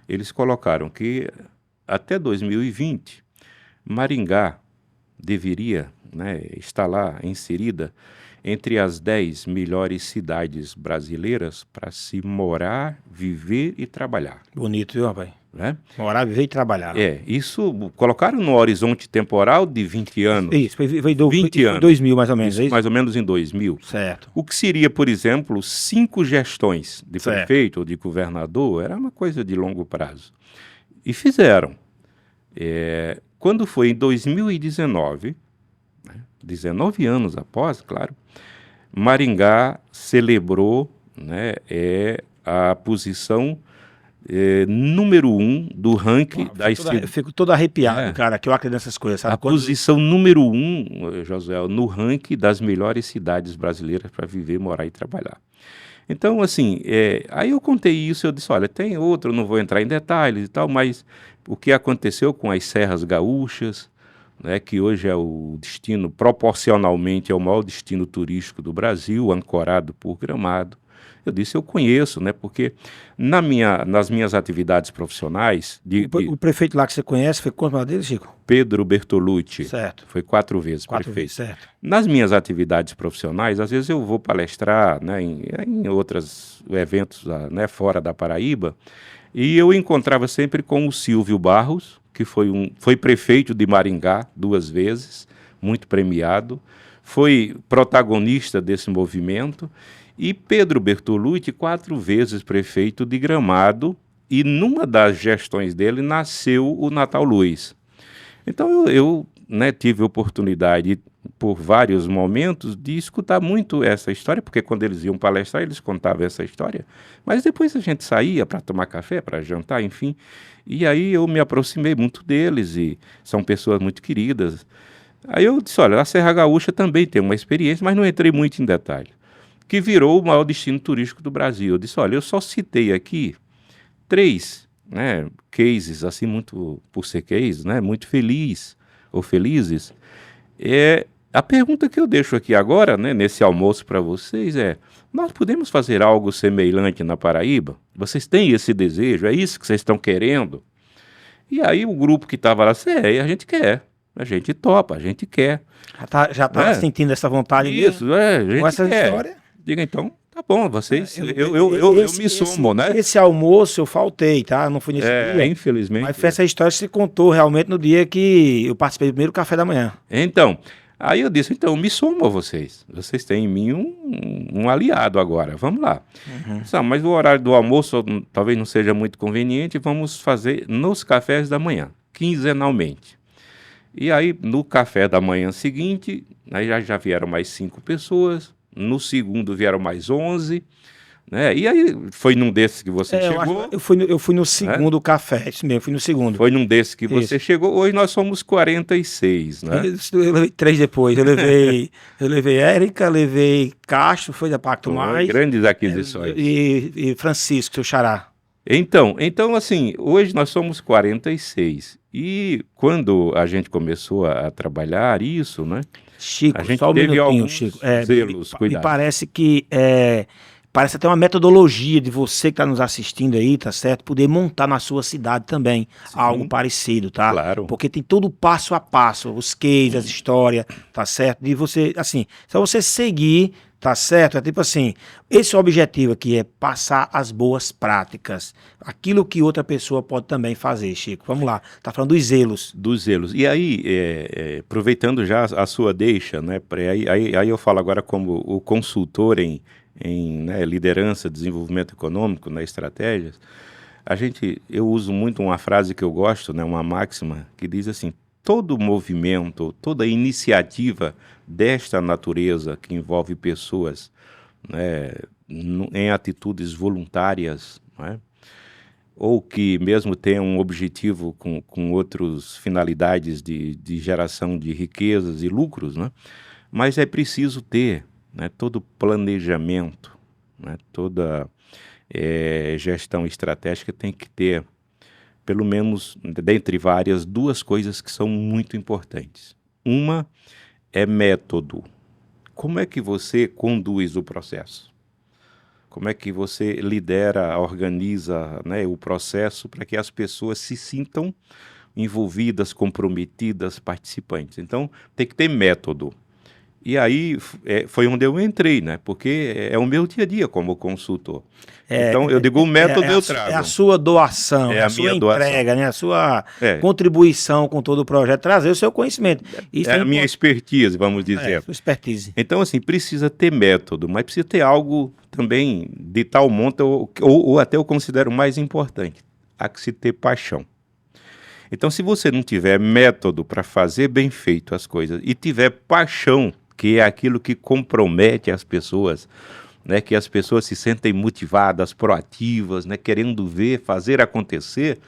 eles colocaram que até 2020, Maringá deveria, né, estar lá inserida entre as 10 melhores cidades brasileiras para se morar, viver e trabalhar. Bonito, viu, rapaz? né? Morar, viver e trabalhar. Isso colocaram no horizonte temporal de 20 anos. Isso, foi 20 anos. 2000 mais ou menos, Isso, é isso? mais ou menos em 2000. Certo. O que seria, por exemplo, 5 gestões de Certo. prefeito ou de governador, era uma coisa de longo prazo. E fizeram. Quando foi em 2019, 19 anos após, claro, Maringá celebrou, né, a posição número 1 do ranking Eu fico todo arrepiado, cara, que eu acredito nessas coisas, sabe? A posição número 1, Josué, no ranking das melhores cidades brasileiras para viver, morar e trabalhar. Então, assim, aí eu contei isso, eu disse, olha, tem outro, não vou entrar em detalhes e tal, mas o que aconteceu com as Serras Gaúchas, né, que hoje é o destino, proporcionalmente, é o maior destino turístico do Brasil, ancorado por Gramado. Eu disse, eu conheço, né, porque nas minhas atividades profissionais... O prefeito lá que você conhece, foi quanto dele, Chico? Pedro Bertolucci. Certo. Foi 4 vezes 4 prefeito. vezes, certo. Nas minhas atividades profissionais, às vezes eu vou palestrar, né, em outros eventos, né, fora da Paraíba, e eu encontrava sempre com o Silvio Barros, que foi prefeito de Maringá 2 vezes, muito premiado, foi protagonista desse movimento, e Pedro Bertolucci 4 vezes prefeito de Gramado, e numa das gestões dele nasceu o Natal Luz. Então eu né, tive oportunidade, por vários momentos, de escutar muito essa história, porque quando eles iam palestrar, eles contavam essa história, mas depois a gente saía para tomar café, para jantar, enfim, e aí eu me aproximei muito deles, e são pessoas muito queridas. Aí eu disse, olha, a Serra Gaúcha também tem uma experiência, mas não entrei muito em detalhe, que virou o maior destino turístico do Brasil. Eu disse, olha, eu só citei aqui 3, né, cases, assim, muito por ser case, né, muito feliz ou felizes. A pergunta que eu deixo aqui agora, né, nesse almoço para vocês nós podemos fazer algo semelhante na Paraíba? Vocês têm esse desejo? É isso que vocês estão querendo? E aí o grupo que estava lá, a gente quer, a gente topa, a gente quer. Já tá sentindo essa vontade isso, mesmo? a gente com essa quer. História? Diga então, tá bom, vocês, eu me sumo, né? Esse almoço eu faltei, tá? Não fui nesse dia. Infelizmente. Mas foi essa história que você contou realmente no dia que eu participei do primeiro café da manhã. Então, aí eu disse, então, me sumo a vocês. Vocês têm em mim um aliado agora, vamos lá. Mas o horário do almoço talvez não seja muito conveniente, vamos fazer nos cafés da manhã, quinzenalmente. E aí, no café da manhã seguinte, aí já vieram mais 5 pessoas, no segundo vieram mais 11, né? E aí, foi num desses que você chegou. Eu fui no segundo café, isso mesmo, fui no segundo. Foi num desses que você chegou, hoje nós somos 46, né? Eu levei 3 depois, eu levei Érica, levei Castro, foi da Pacto Mais. Grandes aquisições. E Francisco, seu xará. Então, assim, hoje nós somos 46. E quando a gente começou a trabalhar isso, né? Chico, a gente só um teve minutinho, alguns Chico. zelos, cuidado. Me parece que parece até uma metodologia de você que está nos assistindo aí, tá certo? Poder montar na sua cidade também algo parecido, tá? Claro. Porque tem todo o passo a passo, os cases, as histórias, tá certo? De você, assim, só você seguir, tá certo? É tipo assim, esse objetivo aqui é passar as boas práticas, aquilo que outra pessoa pode também fazer, Chico. Vamos lá, tá falando dos zelos. Dos zelos. E aí, aproveitando já a sua deixa, né? Aí eu falo agora como o consultor em né, liderança, desenvolvimento econômico, né, estratégias. Eu uso muito uma frase que eu gosto, né, uma máxima, que diz assim, todo movimento, toda iniciativa desta natureza que envolve pessoas, né, em atitudes voluntárias, né, ou que mesmo tenham um objetivo com outras finalidades de geração de riquezas e lucros, né, mas é preciso ter, né, todo planejamento, né, toda gestão estratégica tem que ter, pelo menos, dentre várias, 2 coisas que são muito importantes. Uma é método. Como é que você conduz o processo? Como é que você lidera, organiza, né, o processo para que as pessoas se sintam envolvidas, comprometidas, participantes? Então, tem que ter método. E aí foi onde eu entrei, né? Porque é o meu dia a dia como consultor. Então, eu digo, o método eu trago. É a sua doação, É a a sua minha doação. entrega, né? A sua É, contribuição com todo o projeto, trazer o seu conhecimento. Isso é é a minha importante. expertise, vamos dizer. Sua expertise. Então, assim, precisa ter método, mas precisa ter algo também de tal monta, ou até eu considero mais importante, há que se ter paixão. Então, se você não tiver método para fazer bem feito as coisas e tiver paixão, que é aquilo que compromete as pessoas, né, que as pessoas se sentem motivadas, proativas, né, querendo ver, fazer acontecer,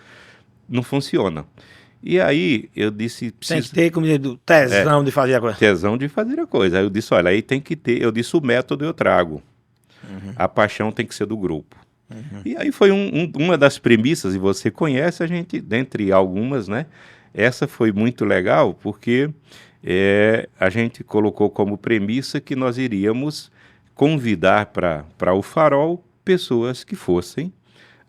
não funciona. E aí eu disse, Tem que precisa ter, como diz, do tesão de fazer a coisa. tesão de fazer a coisa. Aí eu disse, olha, aí tem que ter, eu disse, o método eu trago, a paixão tem que ser do grupo. E aí foi uma das premissas, e você conhece a gente, dentre algumas, né? Essa foi muito legal, porque a gente colocou como premissa que nós iríamos convidar para o Farol pessoas que fossem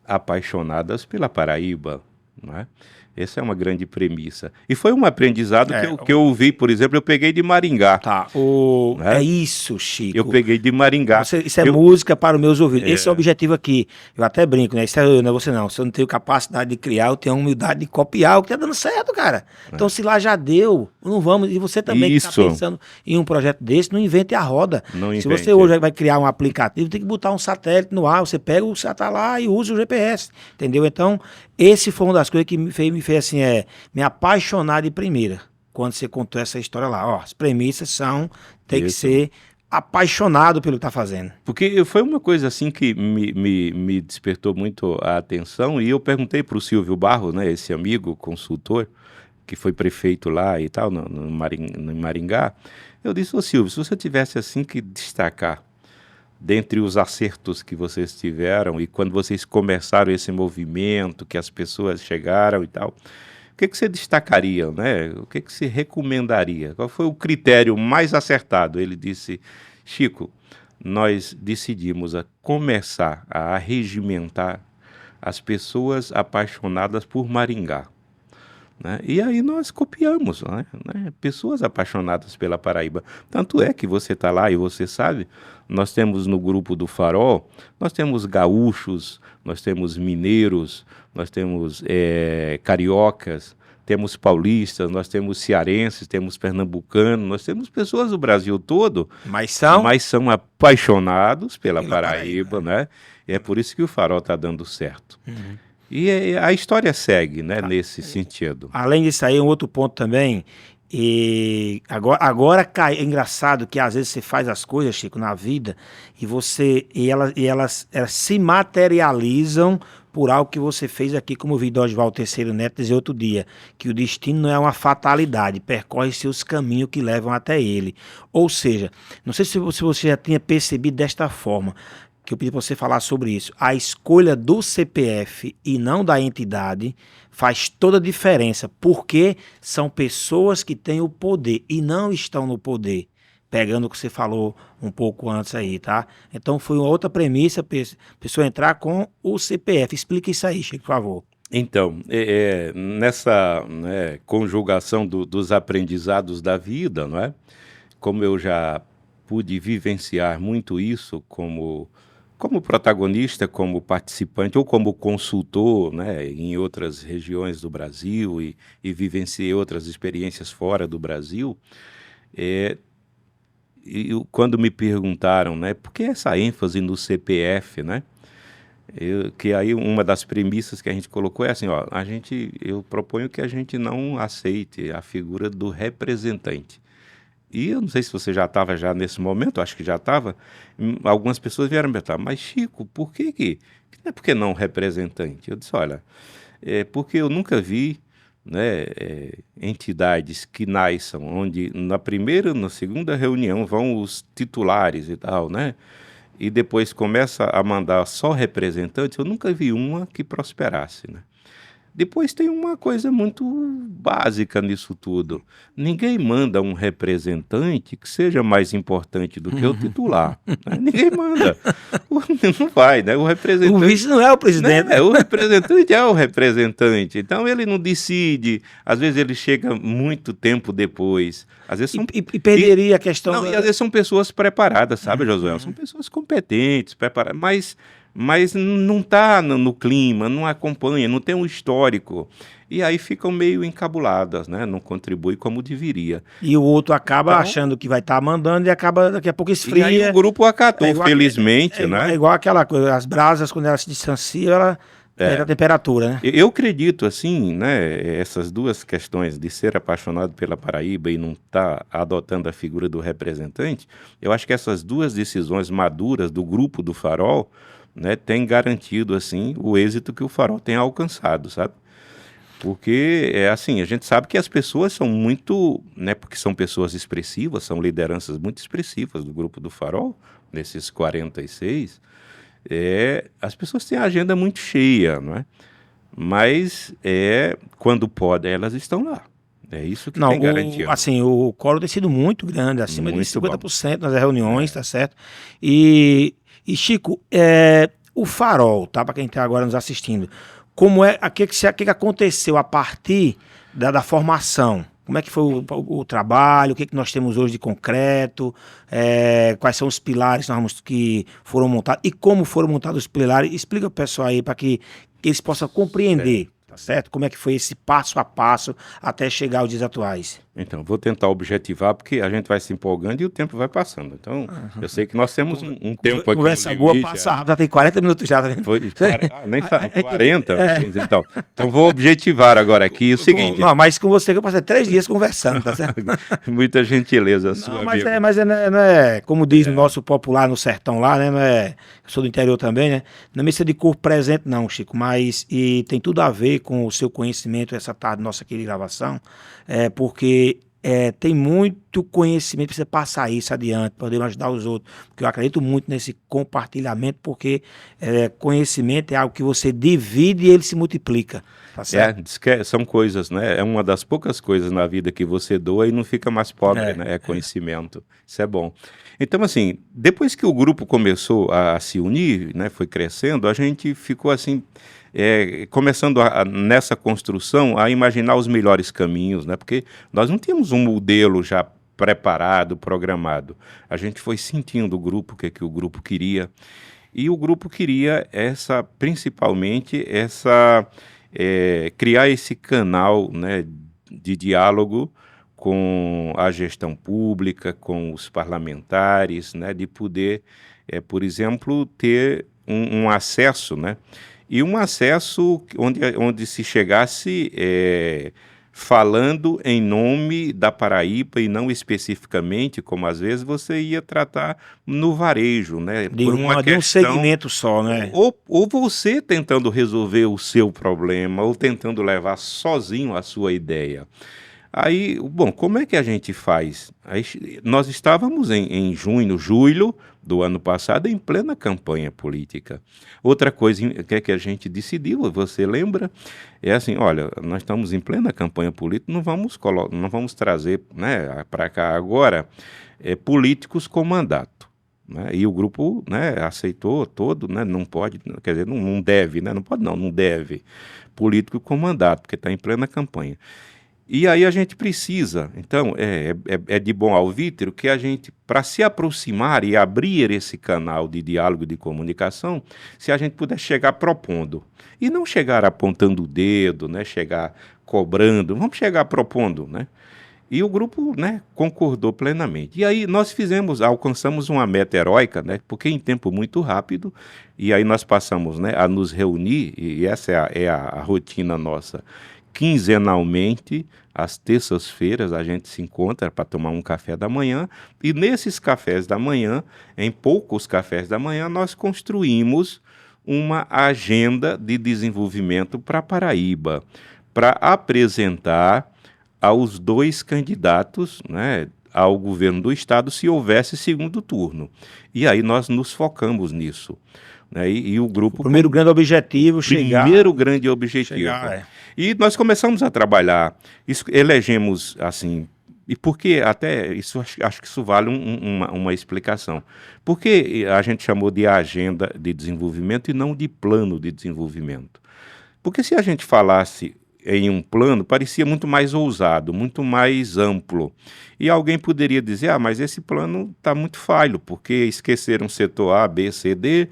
apaixonadas pela Paraíba, não é? Essa é uma grande premissa. E foi um aprendizado que eu ouvi, por exemplo, eu peguei de Maringá. Tá, Né? é isso, Chico. Eu peguei de Maringá. Isso é Eu- música para os meus ouvidos. Esse é o objetivo aqui. Eu até brinco, né? Isso é eu, não é você não. Se eu não tenho capacidade de criar, eu tenho a humildade de copiar o que tá dando certo, cara. Então, se lá já deu, não vamos. E você também que está Isso. pensando em um projeto desse, não invente a roda. Não Se invente. você hoje vai criar um aplicativo, tem que botar um satélite no ar. Você pega o satélite lá e usa o GPS. Entendeu? Então, esse foi uma das coisas que me fez assim, me apaixonar de primeira. Quando você contou essa história lá. Ó, as premissas são, tem que Isso. ser apaixonado pelo que tá fazendo. Porque foi uma coisa assim que me despertou muito a atenção e eu perguntei para o Silvio Barros, né, esse amigo consultor, que foi prefeito lá e tal, no Maringá, eu disse, ô Silvio, se você tivesse assim que destacar dentre os acertos que vocês tiveram e quando vocês começaram esse movimento, que as pessoas chegaram e tal, o que você destacaria, né? O que você recomendaria? Qual foi o critério mais acertado? Ele disse, Chico, nós decidimos a começar a arregimentar as pessoas apaixonadas por Maringá. Né? E aí nós copiamos, né? Pessoas apaixonadas pela Paraíba. Tanto é que você está lá e você sabe, nós temos no grupo do Farol, nós temos gaúchos, nós temos mineiros, nós temos cariocas, temos paulistas, nós temos cearenses, temos pernambucanos, nós temos pessoas do Brasil todo, Mas são apaixonados pela Paraíba, né? E é por isso que o Farol está dando certo. E a história segue, né, nesse sentido. além disso aí, um outro ponto também, e agora cai, é engraçado que às vezes você faz as coisas, Chico, na vida, elas se materializam por algo que você fez aqui, como eu vi Dorival Terceiro Neto dizer outro dia, que o destino não é uma fatalidade, percorre seus caminhos que levam até ele. Ou seja, não sei se você já tinha percebido desta forma, que eu pedi para você falar sobre isso. A escolha do CPF e não da entidade faz toda a diferença, porque são pessoas que têm o poder e não estão no poder. Pegando o que você falou um pouco antes aí, tá? Então foi uma outra premissa, a pessoa entrar com o CPF. Explica isso aí, Chico, por favor. Então, nessa, né, conjugação dos aprendizados da vida, não é? Como eu já pude vivenciar muito isso como protagonista, como participante ou como consultor, né, em outras regiões do Brasil e vivenciei outras experiências fora do Brasil, quando me perguntaram, né, por que essa ênfase no CPF, né? Que aí uma das premissas que a gente colocou é assim, ó, eu proponho que a gente não aceite a figura do representante. E eu não sei se você já estava já nesse momento, acho que já estava, algumas pessoas vieram me perguntar, mas Chico, por que não é porque não representante? Eu disse, olha, porque eu nunca vi, né, entidades que nasçam, onde na primeira, na segunda reunião vão os titulares e tal, né? E depois começa a mandar só representantes, eu nunca vi uma que prosperasse, né? Depois tem uma coisa muito básica nisso tudo. Ninguém manda um representante que seja mais importante do que o titular, né? Ninguém manda. Não vai, né? O O representante... vice não é o presidente. O representante é o representante. Então ele não decide. Às vezes ele chega muito tempo depois. Às vezes são... E perderia a questão... Não, e às vezes são pessoas preparadas, sabe, Josué? São pessoas competentes, preparadas, mas não está no clima, não acompanha, não tem um histórico. E aí ficam meio encabuladas, né? Não contribui como deveria. E o outro acaba achando que vai estar mandando e acaba daqui a pouco esfria. E aí o grupo acatou, igual, felizmente, né? É igual aquela coisa, as brasas, quando elas se distanciam, ela perde a temperatura, né? Eu acredito, assim, né? Essas duas questões de ser apaixonado pela Paraíba e não estar adotando a figura do representante, eu acho que essas duas decisões maduras do grupo do Farol, né, tem garantido, assim, o êxito que o Farol tem alcançado, sabe? Porque, assim, a gente sabe que as pessoas são muito, né, porque são pessoas expressivas, são lideranças muito expressivas do grupo do Farol, nesses 46, as pessoas têm a agenda muito cheia, não é? Mas, quando podem, elas estão lá. É isso que tem garantido. Assim, o coro tem sido muito grande, acima de Muito 50% nas reuniões, tá certo? E Chico, o Farol, tá? Para quem está agora nos assistindo, como o que aconteceu a partir da formação? Como é que foi o trabalho? O que nós temos hoje de concreto? Quais são os pilares que foram montados? E como foram montados os pilares? Explica para o pessoal aí, para que eles possam compreender, tá certo? Como é que foi esse passo a passo até chegar aos dias atuais? Então, vou tentar objetivar, porque a gente vai se empolgando e o tempo vai passando. Então, eu sei que nós temos um tempo aqui. Conversa boa, passa rápido, já tem 40 minutos já. Tá vendo? Nem 40. Então, vou objetivar agora aqui o seguinte. Não, mas com você que eu passei 3 dias conversando, tá certo? Muita gentileza sua, mas amigo. não é, como diz o nosso popular no sertão lá, né? Não é, eu sou do interior também, né? Não é missa de corpo presente não, Chico, mas tem tudo a ver com o seu conhecimento essa tarde nossa aqui de gravação, porque tem muito conhecimento para você passar isso adiante, para poder ajudar os outros, porque eu acredito muito nesse compartilhamento, porque conhecimento é algo que você divide e ele se multiplica, tá certo? Diz que são coisas, né? É uma das poucas coisas na vida que você doa e não fica mais pobre, né? É conhecimento. Isso é bom. Então, assim, depois que o grupo começou a se unir, né? Foi crescendo, a gente ficou assim... começando nessa construção a imaginar os melhores caminhos, né? Porque nós não tínhamos um modelo já preparado, programado. A gente foi sentindo o grupo, o que o grupo queria. E o grupo queria principalmente criar esse canal, né, de diálogo com a gestão pública, com os parlamentares, né, de poder, por exemplo, ter um acesso, né? E um acesso onde se chegasse falando em nome da Paraíba e não especificamente, como às vezes você ia tratar no varejo, né? De um segmento só, né? Ou você tentando resolver o seu problema, ou tentando levar sozinho a sua ideia. Aí, bom, como é que a gente faz? Aí, nós estávamos em julho do ano passado, em plena campanha política. Outra coisa que a gente decidiu, você lembra? É assim, olha, nós estamos em plena campanha política, não vamos trazer, né, para cá agora políticos com mandato. Né? E o grupo, né, aceitou todo, né, não pode, quer dizer, não deve, né, não pode não deve, político com mandato, porque está em plena campanha. E aí a gente precisa, então, é de bom alvítreo que a gente, para se aproximar e abrir esse canal de diálogo e de comunicação, se a gente puder chegar propondo, e não chegar apontando o dedo, né, chegar cobrando, vamos chegar propondo, né? E o grupo, né, concordou plenamente. E aí nós alcançamos uma meta heróica, né, porque em tempo muito rápido, e aí nós passamos, né, a nos reunir, e essa é a rotina nossa, quinzenalmente, às terças-feiras, a gente se encontra para tomar um café da manhã, e nesses cafés da manhã, em poucos cafés da manhã, nós construímos uma agenda de desenvolvimento para Paraíba, para apresentar aos 2 candidatos, né, ao governo do estado, se houvesse segundo turno. E aí nós nos focamos nisso. né? E o grupo... O primeiro grande objetivo, Primeiro grande objetivo. E nós começamos a trabalhar, elegemos, assim, e porque até, isso acho que isso vale uma explicação. Por que a gente chamou de agenda de desenvolvimento e não de plano de desenvolvimento? Porque se a gente falasse em um plano, parecia muito mais ousado, muito mais amplo. E alguém poderia dizer, mas esse plano está muito falho, porque esqueceram setor A, B, C, D.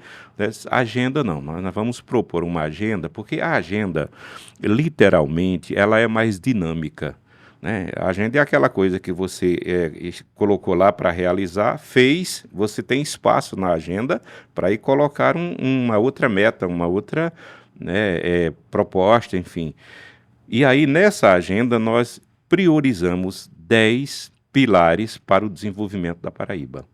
Agenda não, nós vamos propor uma agenda, porque a agenda, literalmente, ela é mais dinâmica, né? A agenda é aquela coisa que você colocou lá para realizar, fez, você tem espaço na agenda para ir colocar uma outra meta, uma outra, né, proposta, enfim. E aí, nessa agenda, nós priorizamos 10 pilares para o desenvolvimento da Paraíba.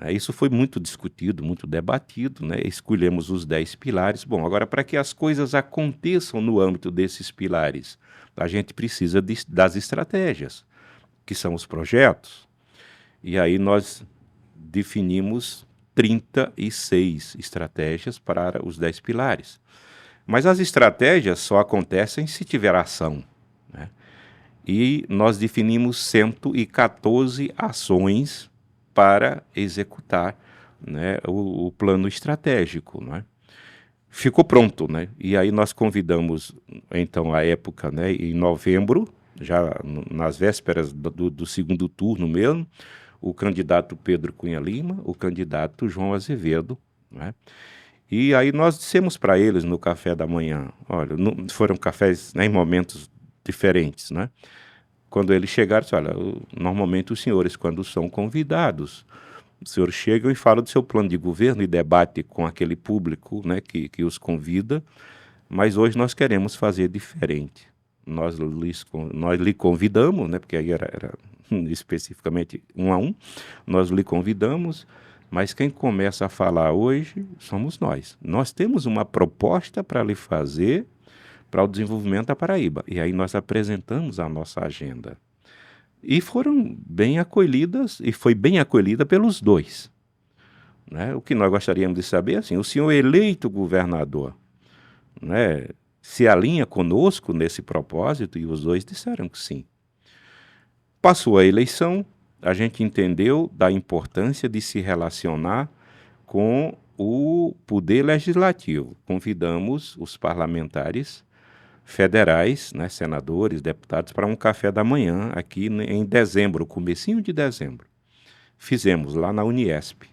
Isso foi muito discutido, muito debatido, né? Escolhemos os 10 pilares. Bom, agora, para que as coisas aconteçam no âmbito desses pilares, a gente precisa das estratégias, que são os projetos. E aí nós definimos 36 estratégias para os 10 pilares. Mas as estratégias só acontecem se tiver ação, né? E nós definimos 114 ações para executar, né, o plano estratégico, né? Ficou pronto, né? E aí nós convidamos, então, à época, né, em novembro, já nas vésperas do segundo turno mesmo, o candidato Pedro Cunha Lima, o candidato João Azevedo, né? E aí nós dissemos para eles no café da manhã, olha, foram cafés, né, em momentos diferentes, né? Quando eles chegaram, olha, normalmente os senhores, quando são convidados, os senhores chegam e falam do seu plano de governo e debate com aquele público, né, que os convida, mas hoje nós queremos fazer diferente. Nós lhe convidamos, né, porque aí era especificamente 1 a 1, nós lhe convidamos, mas quem começa a falar hoje somos nós. Nós temos uma proposta para lhe fazer para o desenvolvimento da Paraíba. E aí nós apresentamos a nossa agenda. E foram bem acolhidas, e foi bem acolhida pelos dois, né? O que nós gostaríamos de saber, assim, o senhor eleito governador, né, se alinha conosco nesse propósito? E os dois disseram que sim. Passou a eleição, a gente entendeu da importância de se relacionar com o poder legislativo. Convidamos os parlamentares federais, né, senadores, deputados, para um café da manhã aqui em dezembro, comecinho de dezembro. Fizemos lá na Uniesp.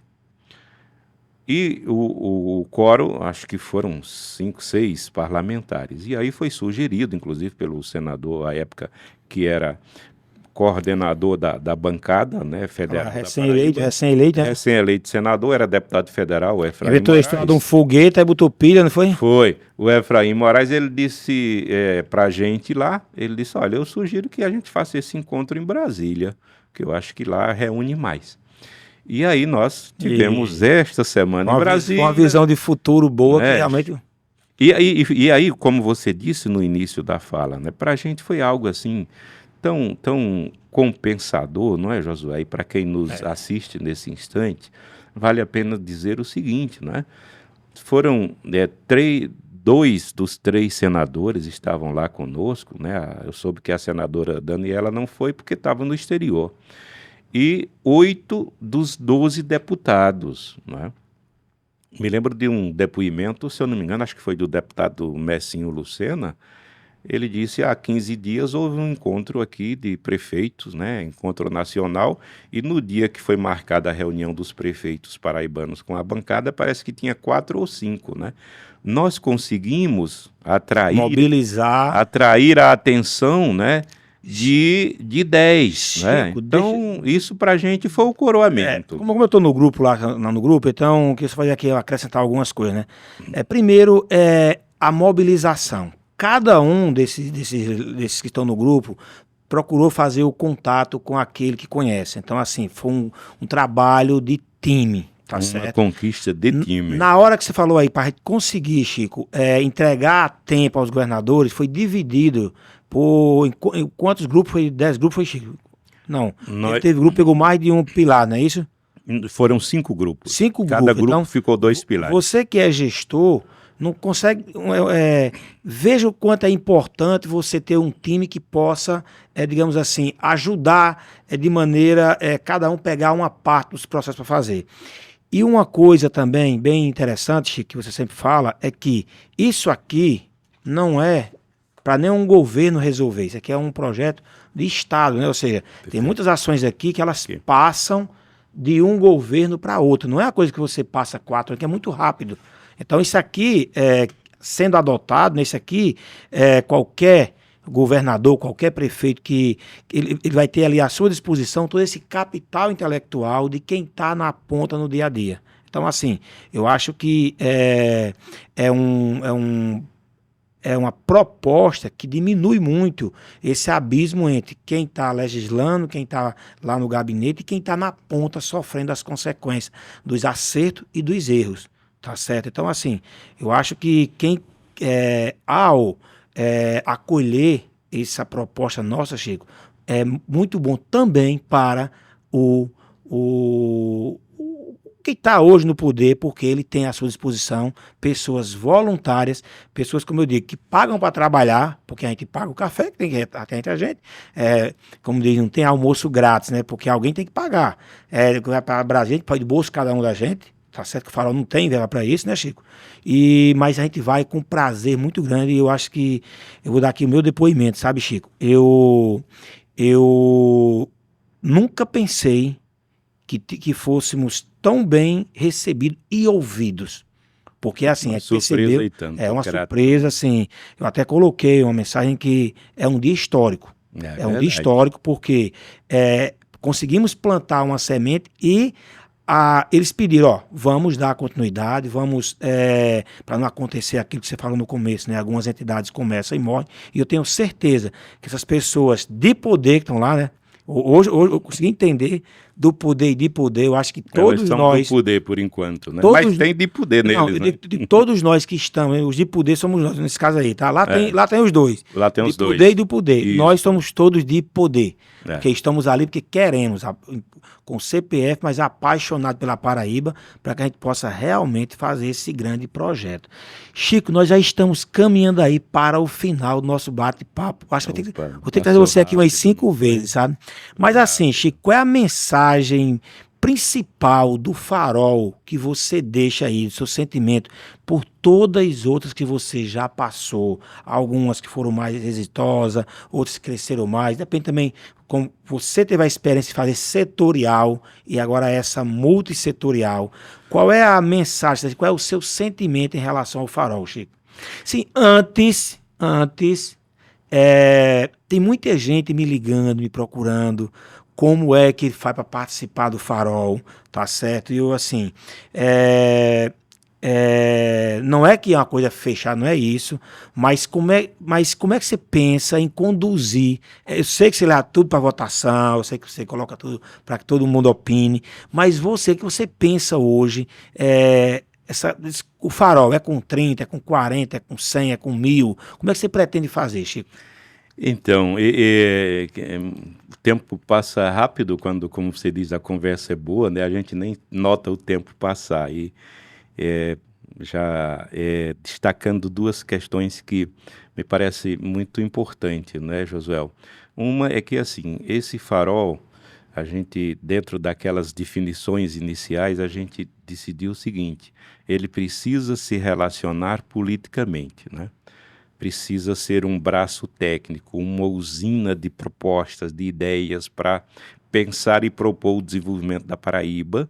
E o quórum, acho que foram 5, 6 parlamentares. E aí foi sugerido, inclusive, pelo senador, à época, que era coordenador da bancada, né, federal. Recém-eleito senador, era deputado federal, o Efraim Moraes. Inventou a história de um foguete, aí botou pilha, não foi? Foi. O Efraim Moraes, ele disse pra gente lá, ele disse, olha, eu sugiro que a gente faça esse encontro em Brasília, que eu acho que lá reúne mais. E aí nós tivemos esta semana em Brasília. Uma visão de futuro boa, que realmente... E aí, como você disse no início da fala, né, pra gente foi algo assim... tão compensador, não é, Josué? E para quem nos assiste nesse instante, vale a pena dizer o seguinte, né? Foram 2 dos 3 senadores estavam lá conosco, né? Eu soube que a senadora Daniela não foi porque estava no exterior. E 8 dos 12 deputados, né? Me lembro de um depoimento, se eu não me engano, acho que foi do deputado Messinho Lucena. Ele disse, há 15 dias houve um encontro aqui de prefeitos, né, encontro nacional, e no dia que foi marcada a reunião dos prefeitos paraibanos com a bancada, parece que tinha 4 ou 5, né? Nós conseguimos atrair a atenção, né, de 10, Chico, né? Então, isso pra gente foi o coroamento. Como eu estou no grupo lá no grupo, então, eu queria fazer aqui, acrescentar algumas coisas, né? Primeiro, a mobilização. Cada um desses que estão no grupo procurou fazer o contato com aquele que conhece. Então, assim, foi um trabalho de time, tá certo? Uma conquista de time. Na hora que você falou aí, para a gente conseguir, Chico, entregar a tempo aos governadores, foi dividido em quantos grupos? Foi 10 grupos, foi, Chico? Não. Teve grupo que pegou mais de um pilar, não é isso? Foram 5 grupos. 5 Cada grupos. grupo Então, ficou 2 pilares. você que é gestor, não consegue. Veja o quanto é importante você ter um time que possa, digamos assim, ajudar de maneira cada um pegar uma parte dos processos para fazer. E uma coisa também bem interessante, Chico, que você sempre fala, é que isso aqui não é para nenhum governo resolver. Isso aqui é um projeto de Estado, né? Ou seja, tem muitas ações aqui que elas passam de um governo para outro. Não é uma coisa que você passa 4, que é muito rápido. Então, isso aqui, sendo adotado, nesse aqui, qualquer governador, qualquer prefeito que ele vai ter ali à sua disposição todo esse capital intelectual de quem está na ponta no dia a dia. Então, assim, eu acho que é uma proposta que diminui muito esse abismo entre quem está legislando, quem está lá no gabinete e quem está na ponta sofrendo as consequências dos acertos e dos erros, tá certo? Então, assim, eu acho que quem, ao acolher essa proposta nossa, Chico, é muito bom também para quem está hoje no poder, porque ele tem à sua disposição pessoas voluntárias, pessoas, como eu digo, que pagam para trabalhar, porque a gente paga o café, que tem que atender a gente, como diz, não tem almoço grátis, né? Porque alguém tem que pagar. Para o Brasil, a gente pode bolso cada um da gente, tá certo que o Farol não tem verba para isso, né, Chico? Mas a gente vai com prazer muito grande e eu acho que eu vou dar aqui o meu depoimento, sabe, Chico? Eu nunca pensei que fôssemos tão bem recebidos e ouvidos. Porque assim, Uma a gente surpresa percebeu, e tanto, uma grato. surpresa, assim, eu até coloquei uma mensagem que é um dia histórico. É um dia histórico porque conseguimos plantar uma semente e eles pediram, vamos dar continuidade, vamos, para não acontecer aquilo que você falou no começo, né? Algumas entidades começam e morrem, e eu tenho certeza que essas pessoas de poder que estão lá, né? Hoje eu consegui entender do poder e de poder, eu acho que todos nós... do poder, por enquanto, né? Mas tem de poder neles, né? De todos nós que estamos, os de poder somos nós, nesse caso aí, tá? Lá tem os dois. Lá tem os dois. De poder e do poder. Isso. Nós somos todos de poder. Porque estamos ali porque queremos, com CPF, mas apaixonados pela Paraíba, para que a gente possa realmente fazer esse grande projeto. Chico, nós já estamos caminhando aí para o final do nosso bate-papo. Acho que vou ter que trazer você aqui umas 5 vezes, sabe? Mas assim, Chico, qual é a mensagem principal do Farol que você deixa aí, do seu sentimento, por todas as outras que você já passou? Algumas que foram mais exitosas, outras que cresceram mais, depende também como você teve a experiência de fazer setorial e agora essa multissetorial. Qual é a mensagem, qual é o seu sentimento em relação ao Farol, Chico? Sim, antes, tem muita gente me ligando, me procurando, como é que ele faz para participar do Farol, tá certo? E eu, assim, não é que é uma coisa fechada, não é isso, mas como é que você pensa em conduzir? Eu sei que você leva tudo para votação, eu sei que você coloca tudo para que todo mundo opine, mas você pensa hoje, o Farol é com 30, é com 40, é com 100, é com 1000, como é que você pretende fazer, Chico? Então, o tempo passa rápido quando, como você diz, a conversa é boa, né? A gente nem nota o tempo passar. E já destacando 2 questões que me parece muito importante, né, Josuel? Uma é que, assim, esse Farol, a gente, dentro daquelas definições iniciais, a gente decidiu o seguinte: ele precisa se relacionar politicamente, né? Precisa ser um braço técnico, uma usina de propostas, de ideias para pensar e propor o desenvolvimento da Paraíba,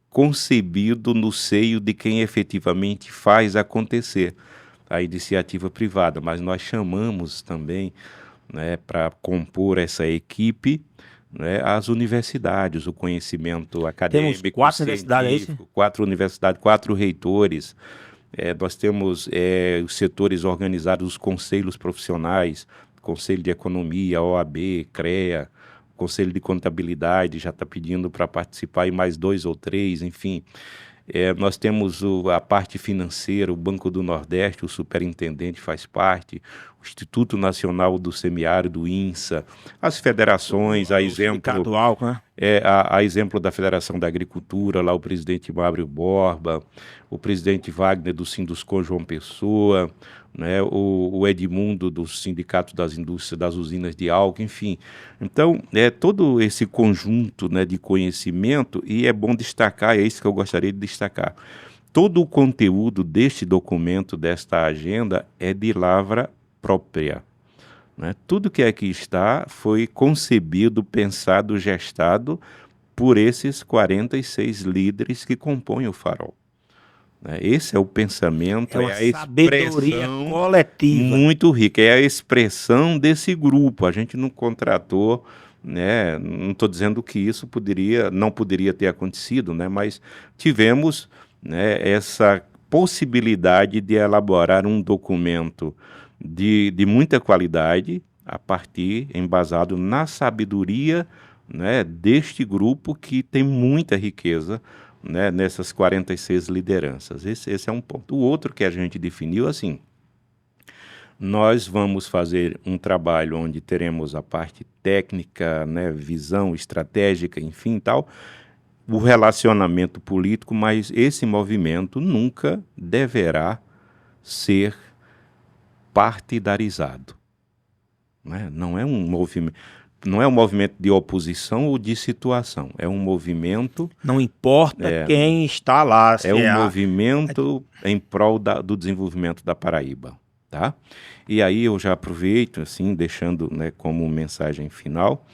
concebido no seio de quem efetivamente faz acontecer a iniciativa privada. Mas nós chamamos também, né, para compor essa equipe, né, as universidades, o conhecimento acadêmico, temos 4 universidades, 4 universidades, 4 reitores. Nós temos os setores organizados, os conselhos profissionais, Conselho de Economia, OAB, CREA, Conselho de Contabilidade já está pedindo para participar, e mais 2 ou 3, enfim. Nós temos a parte financeira, o Banco do Nordeste, o superintendente faz parte, o Instituto Nacional do Semiárido, do INSA, as federações, a exemplo... Sindicato Alco, né? a exemplo da Federação da Agricultura, lá o presidente Mário Borba, o presidente Wagner do Sinduscon João Pessoa, né, o Edmundo do Sindicato das Indústrias das Usinas de Álcool, enfim. Então, todo esse conjunto, né, de conhecimento, e é bom destacar, é isso que eu gostaria de destacar, todo o conteúdo deste documento, desta agenda, é de lavra própria. Né? Tudo que aqui está foi concebido, pensado, gestado por esses 46 líderes que compõem o Farol. Né? Esse é o pensamento, uma é a sabedoria expressão coletiva. muito rica, é a expressão desse grupo. A gente não contratou, né? Não estou dizendo que isso não poderia ter acontecido, né? Mas tivemos, né, essa possibilidade de elaborar um documento de muita qualidade, embasado na sabedoria, né, deste grupo que tem muita riqueza, né, nessas 46 lideranças. Esse é um ponto. O outro que a gente definiu, assim, nós vamos fazer um trabalho onde teremos a parte técnica, né, visão estratégica, enfim, tal, o relacionamento político, mas esse movimento nunca deverá ser partidarizado. Né? Não é um movimento de oposição ou de situação, é um movimento... Não importa quem está lá. É um movimento em prol do desenvolvimento da Paraíba. Tá? E aí eu já aproveito, assim, deixando, né, como mensagem final,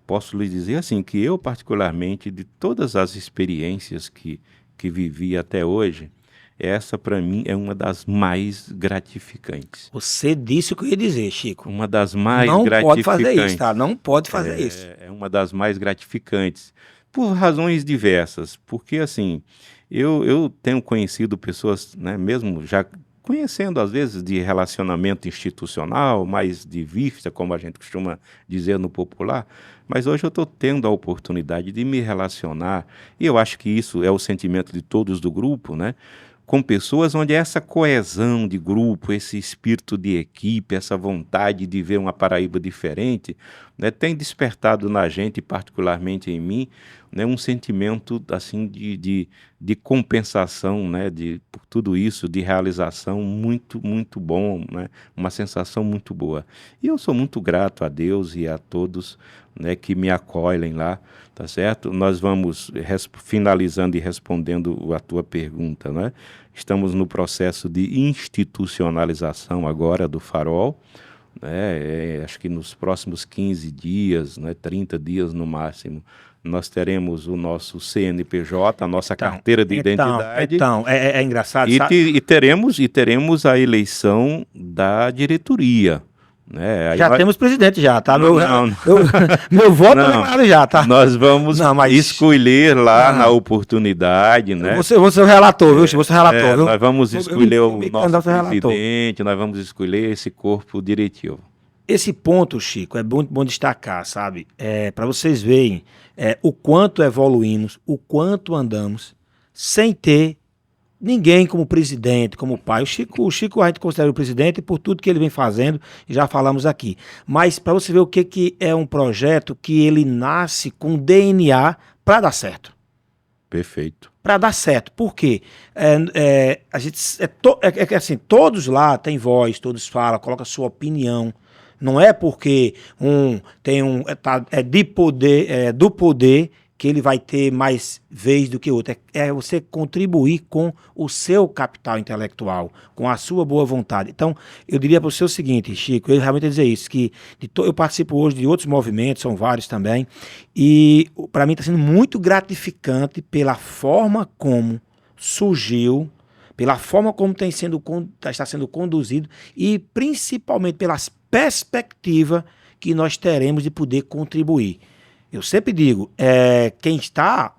posso lhe dizer assim, que eu particularmente, de todas as experiências que vivi até hoje, essa, para mim, é uma das mais gratificantes. Você disse o que eu ia dizer, Chico. Uma das mais Não gratificantes. pode fazer isso, tá? Não pode fazer isso. É uma das mais gratificantes. Por razões diversas. Porque, assim, eu tenho conhecido pessoas, né, mesmo já conhecendo, às vezes, de relacionamento institucional, mais de vista, como a gente costuma dizer no popular, mas hoje eu estou tendo a oportunidade de me relacionar, e eu acho que isso é o sentimento de todos do grupo, né? Com pessoas onde essa coesão de grupo, esse espírito de equipe, essa vontade de ver uma Paraíba diferente, né, tem despertado na gente, particularmente em mim, né, um sentimento assim, de compensação, né, por tudo isso, de realização muito, muito bom, né, uma sensação muito boa. E eu sou muito grato a Deus e a todos, né, que me acolhem lá, tá certo? Nós vamos finalizando e respondendo a tua pergunta, né? Estamos no processo de institucionalização agora do Farol, né? Acho que nos próximos 15 dias, né, 30 dias no máximo, nós teremos o nosso CNPJ, a nossa carteira de identidade. Então, é engraçado, e teremos a eleição da diretoria. Né? Já temos presidente já, tá? Meu voto é claro já, tá? Nós vamos escolher lá na oportunidade, né? Você é o relator, viu? Você é o relator, viu? Nós vamos escolher o nosso presidente, nós vamos escolher esse corpo diretivo. Esse ponto, Chico, é muito bom destacar, sabe? Para vocês verem o quanto evoluímos, o quanto andamos, sem ter ninguém como presidente, como pai. O Chico a gente considera o presidente por tudo que ele vem fazendo, já falamos aqui. Mas para você ver o que é um projeto que ele nasce com DNA para dar certo. Perfeito. Para dar certo. Por quê? A gente, assim, todos lá têm voz, todos falam, colocam sua opinião. Não é porque do poder que ele vai ter mais vez do que outro. É você contribuir com o seu capital intelectual, com a sua boa vontade. Então, eu diria para você o seguinte, Chico, eu realmente ia dizer isso, que eu participo hoje de outros movimentos, são vários também, e para mim está sendo muito gratificante pela forma como surgiu, pela forma como está sendo conduzido e principalmente pelas perspectivas que nós teremos de poder contribuir. Eu sempre digo, quem está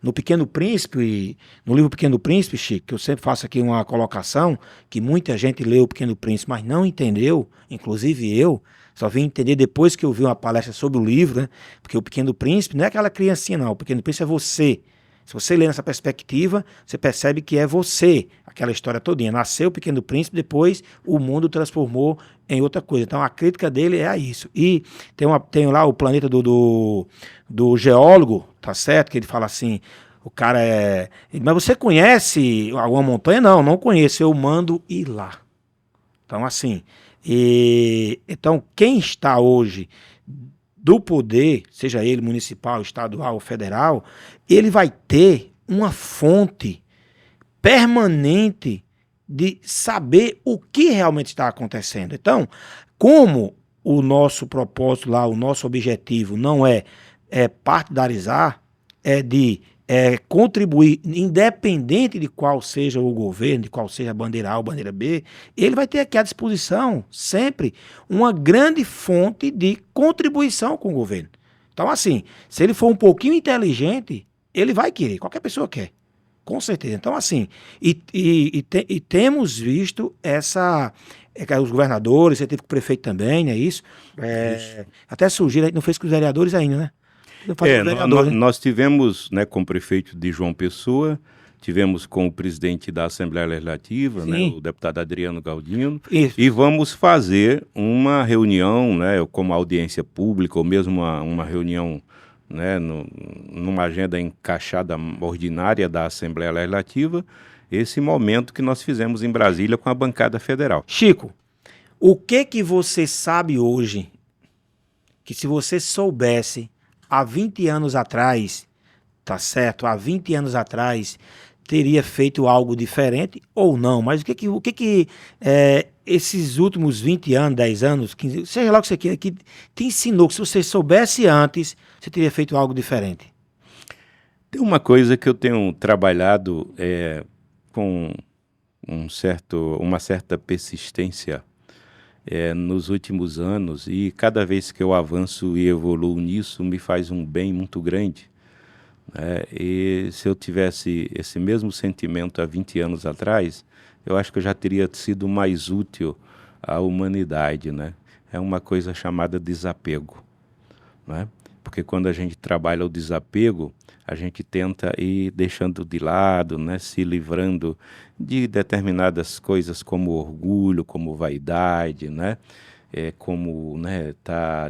no Pequeno Príncipe, no livro Pequeno Príncipe, Chico, que eu sempre faço aqui uma colocação, que muita gente leu o Pequeno Príncipe, mas não entendeu, inclusive eu, só vim entender depois que eu vi uma palestra sobre o livro, né? Porque o Pequeno Príncipe não é aquela criancinha, não. O Pequeno Príncipe é você. Se você lê nessa perspectiva, você percebe que é você, aquela história todinha. Nasceu o Pequeno Príncipe, depois o mundo transformou em outra coisa. Então a crítica dele é a isso. E tem lá o planeta do geólogo, tá certo? Que ele fala assim, o cara mas você conhece alguma montanha? Não, não conheço, eu mando ir lá. Então assim, então quem está hoje do poder, seja ele municipal, estadual ou federal, ele vai ter uma fonte permanente de saber o que realmente está acontecendo. Então, como o nosso propósito lá, o nosso objetivo não é partidarizar, é de contribuir, independente de qual seja o governo, de qual seja a bandeira A ou bandeira B, ele vai ter aqui à disposição sempre uma grande fonte de contribuição com o governo. Então, assim, se ele for um pouquinho inteligente, ele vai querer, qualquer pessoa quer, com certeza. Então, assim, temos visto os governadores, você teve com o prefeito também, não é isso? Até surgiram, não fez com os vereadores ainda, né? Nós tivemos, né, com o prefeito de João Pessoa, tivemos com o presidente da Assembleia Legislativa, né, o deputado Adriano Galdino, e vamos fazer uma reunião, né, como audiência pública, ou mesmo uma reunião, né, numa agenda encaixada ordinária da Assembleia Legislativa, esse momento que nós fizemos em Brasília com a bancada federal. Chico, o que você sabe hoje, que se você soubesse há 20 anos atrás, tá certo? Há 20 anos atrás teria feito algo diferente ou não? Mas o que esses últimos 20 anos, 10 anos, 15, seja lá o que você queira, que te ensinou que se você soubesse antes, você teria feito algo diferente? Tem uma coisa que eu tenho trabalhado com uma certa persistência nos últimos anos, e cada vez que eu avanço e evoluo nisso, me faz um bem muito grande. E se eu tivesse esse mesmo sentimento há 20 anos atrás, eu acho que eu já teria sido mais útil à humanidade, né? É uma coisa chamada desapego, né? Porque quando a gente trabalha o desapego, a gente tenta ir deixando de lado, né, se livrando de determinadas coisas como orgulho, como vaidade, né, como, né,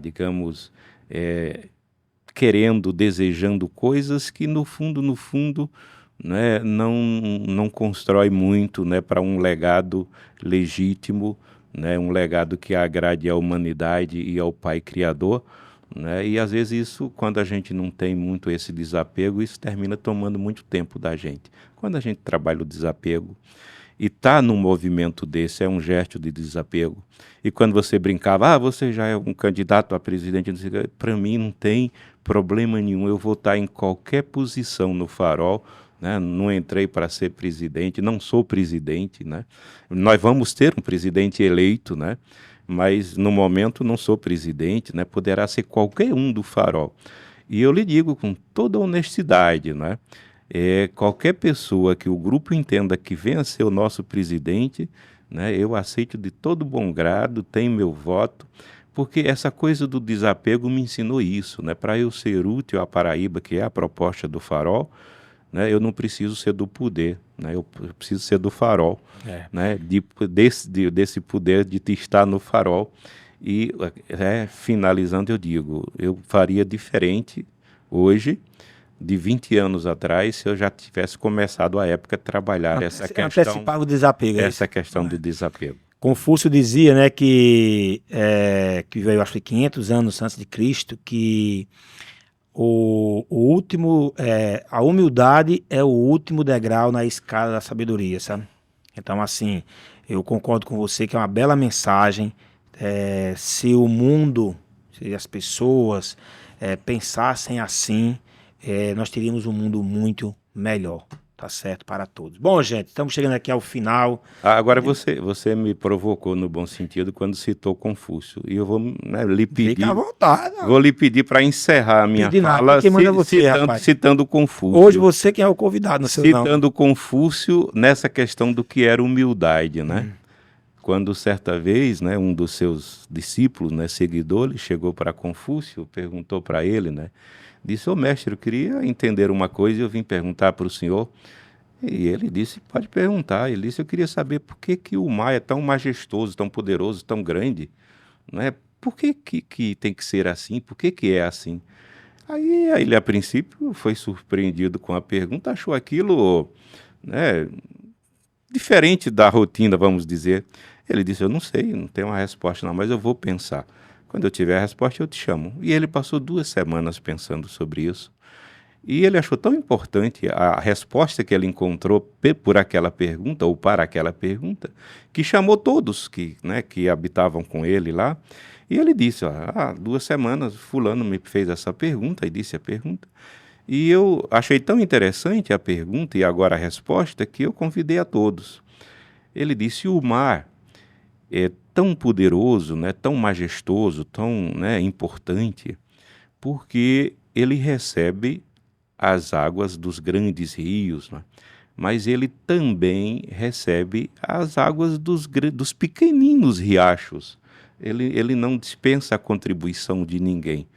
digamos, querendo, desejando coisas que no fundo, né, não constrói muito, né, para um legado legítimo, né, um legado que agrade à humanidade e ao Pai Criador. Né? E às vezes isso, quando a gente não tem muito esse desapego, isso termina tomando muito tempo da gente. Quando a gente trabalha o desapego e está num movimento desse, é um gesto de desapego. E quando você brincava, você já é um candidato a presidente, para mim não tem problema nenhum, eu vou estar em qualquer posição no Farol, né? Não entrei para ser presidente, não sou presidente, né? Nós vamos ter um presidente eleito, né? Mas no momento não sou presidente, né? Poderá ser qualquer um do Farol. E eu lhe digo com toda honestidade, né? Qualquer pessoa que o grupo entenda que venha ser o nosso presidente, né? Eu aceito de todo bom grado, tenho meu voto, porque essa coisa do desapego me ensinou isso, né? Para eu ser útil à Paraíba, que é a proposta do Farol, né, eu não preciso ser do poder, né, eu preciso ser do Farol, né, desse poder de estar no Farol. E finalizando, eu digo, eu faria diferente hoje de 20 anos atrás se eu já tivesse começado a época a trabalhar essa questão. Antecipar o desapego. Essa questão do desapego. Confúcio dizia, né, que veio acho que 500 anos antes de Cristo, que a humildade é o último degrau na escada da sabedoria, sabe? Então, assim, eu concordo com você que é uma bela mensagem. Se o mundo, se as pessoas pensassem assim, nós teríamos um mundo muito melhor. Tá certo para todos. Bom, gente, estamos chegando aqui ao final. Agora você me provocou no bom sentido quando citou Confúcio. E eu vou, né, lhe pedir. Fica à vontade. Vou lhe pedir para encerrar a minha fala citando Confúcio. Hoje você quem é o convidado, não sei não. Citando Confúcio nessa questão do que era humildade, né? Quando certa vez, né, um dos seus discípulos, né, seguidores, chegou para Confúcio, perguntou para ele, né? Disse: ô mestre, eu queria entender uma coisa e eu vim perguntar para o senhor. E ele disse: pode perguntar. Ele disse: eu queria saber por que que o mar é tão majestoso, tão poderoso, tão grande, né? Por que tem que ser assim? Por que é assim? Aí ele, a princípio, foi surpreendido com a pergunta, achou aquilo, né, diferente da rotina, vamos dizer. Ele disse: eu não sei, não tenho uma resposta não, mas eu vou pensar. Quando eu tiver a resposta, eu te chamo. E ele passou 2 semanas pensando sobre isso. E ele achou tão importante a resposta que ele encontrou por aquela pergunta, ou para aquela pergunta, que chamou todos que habitavam com ele lá. E ele disse: ó, há 2 semanas fulano me fez essa pergunta, e disse a pergunta. E eu achei tão interessante a pergunta e agora a resposta que eu convidei a todos. Ele disse: o mar é tão poderoso, né, tão majestoso, tão, né, importante, porque ele recebe as águas dos grandes rios, né? Mas ele também recebe as águas dos pequeninos riachos. Ele não dispensa a contribuição de ninguém.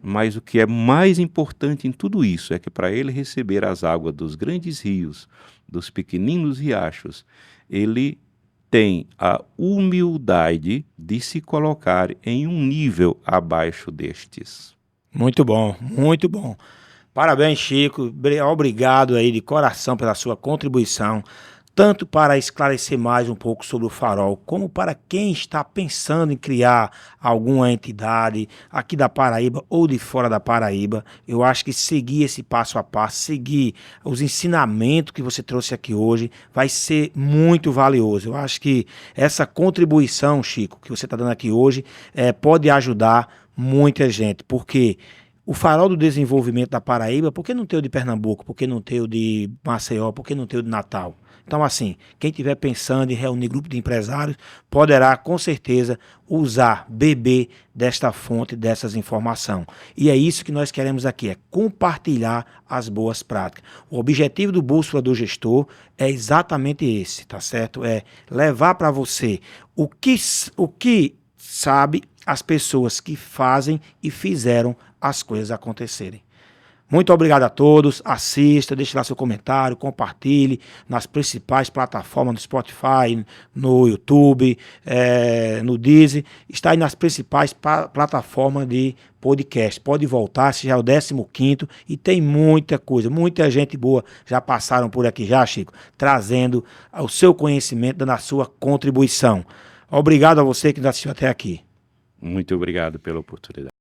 Mas o que é mais importante em tudo isso é que para ele receber as águas dos grandes rios, dos pequeninos riachos, ele tem a humildade de se colocar em um nível abaixo destes. Muito bom, muito bom. Parabéns, Chico. Obrigado aí de coração pela sua contribuição, tanto para esclarecer mais um pouco sobre o farol, como para quem está pensando em criar alguma entidade aqui da Paraíba ou de fora da Paraíba. Eu acho que seguir esse passo a passo, seguir os ensinamentos que você trouxe aqui hoje, vai ser muito valioso. Eu acho que essa contribuição, Chico, que você está dando aqui hoje, pode ajudar muita gente, porque o farol do desenvolvimento da Paraíba, por que não ter o de Pernambuco? Por que não ter o de Maceió? Por que não ter o de Natal? Então, assim, quem estiver pensando em reunir grupo de empresários, poderá, com certeza, beber desta fonte, dessas informações. E é isso que nós queremos aqui, é compartilhar as boas práticas. O objetivo do Bússola do Gestor é exatamente esse, tá certo? É levar para você o que sabe as pessoas que fazem e fizeram as coisas acontecerem. Muito obrigado a todos, assista, deixe lá seu comentário, compartilhe nas principais plataformas do Spotify, no YouTube, no Deezer, está aí nas principais plataformas de podcast. Pode voltar, esse já é o 15º e tem muita coisa, muita gente boa já passaram por aqui já, Chico, trazendo o seu conhecimento, dando a sua contribuição. Obrigado a você que nos assistiu até aqui. Muito obrigado pela oportunidade.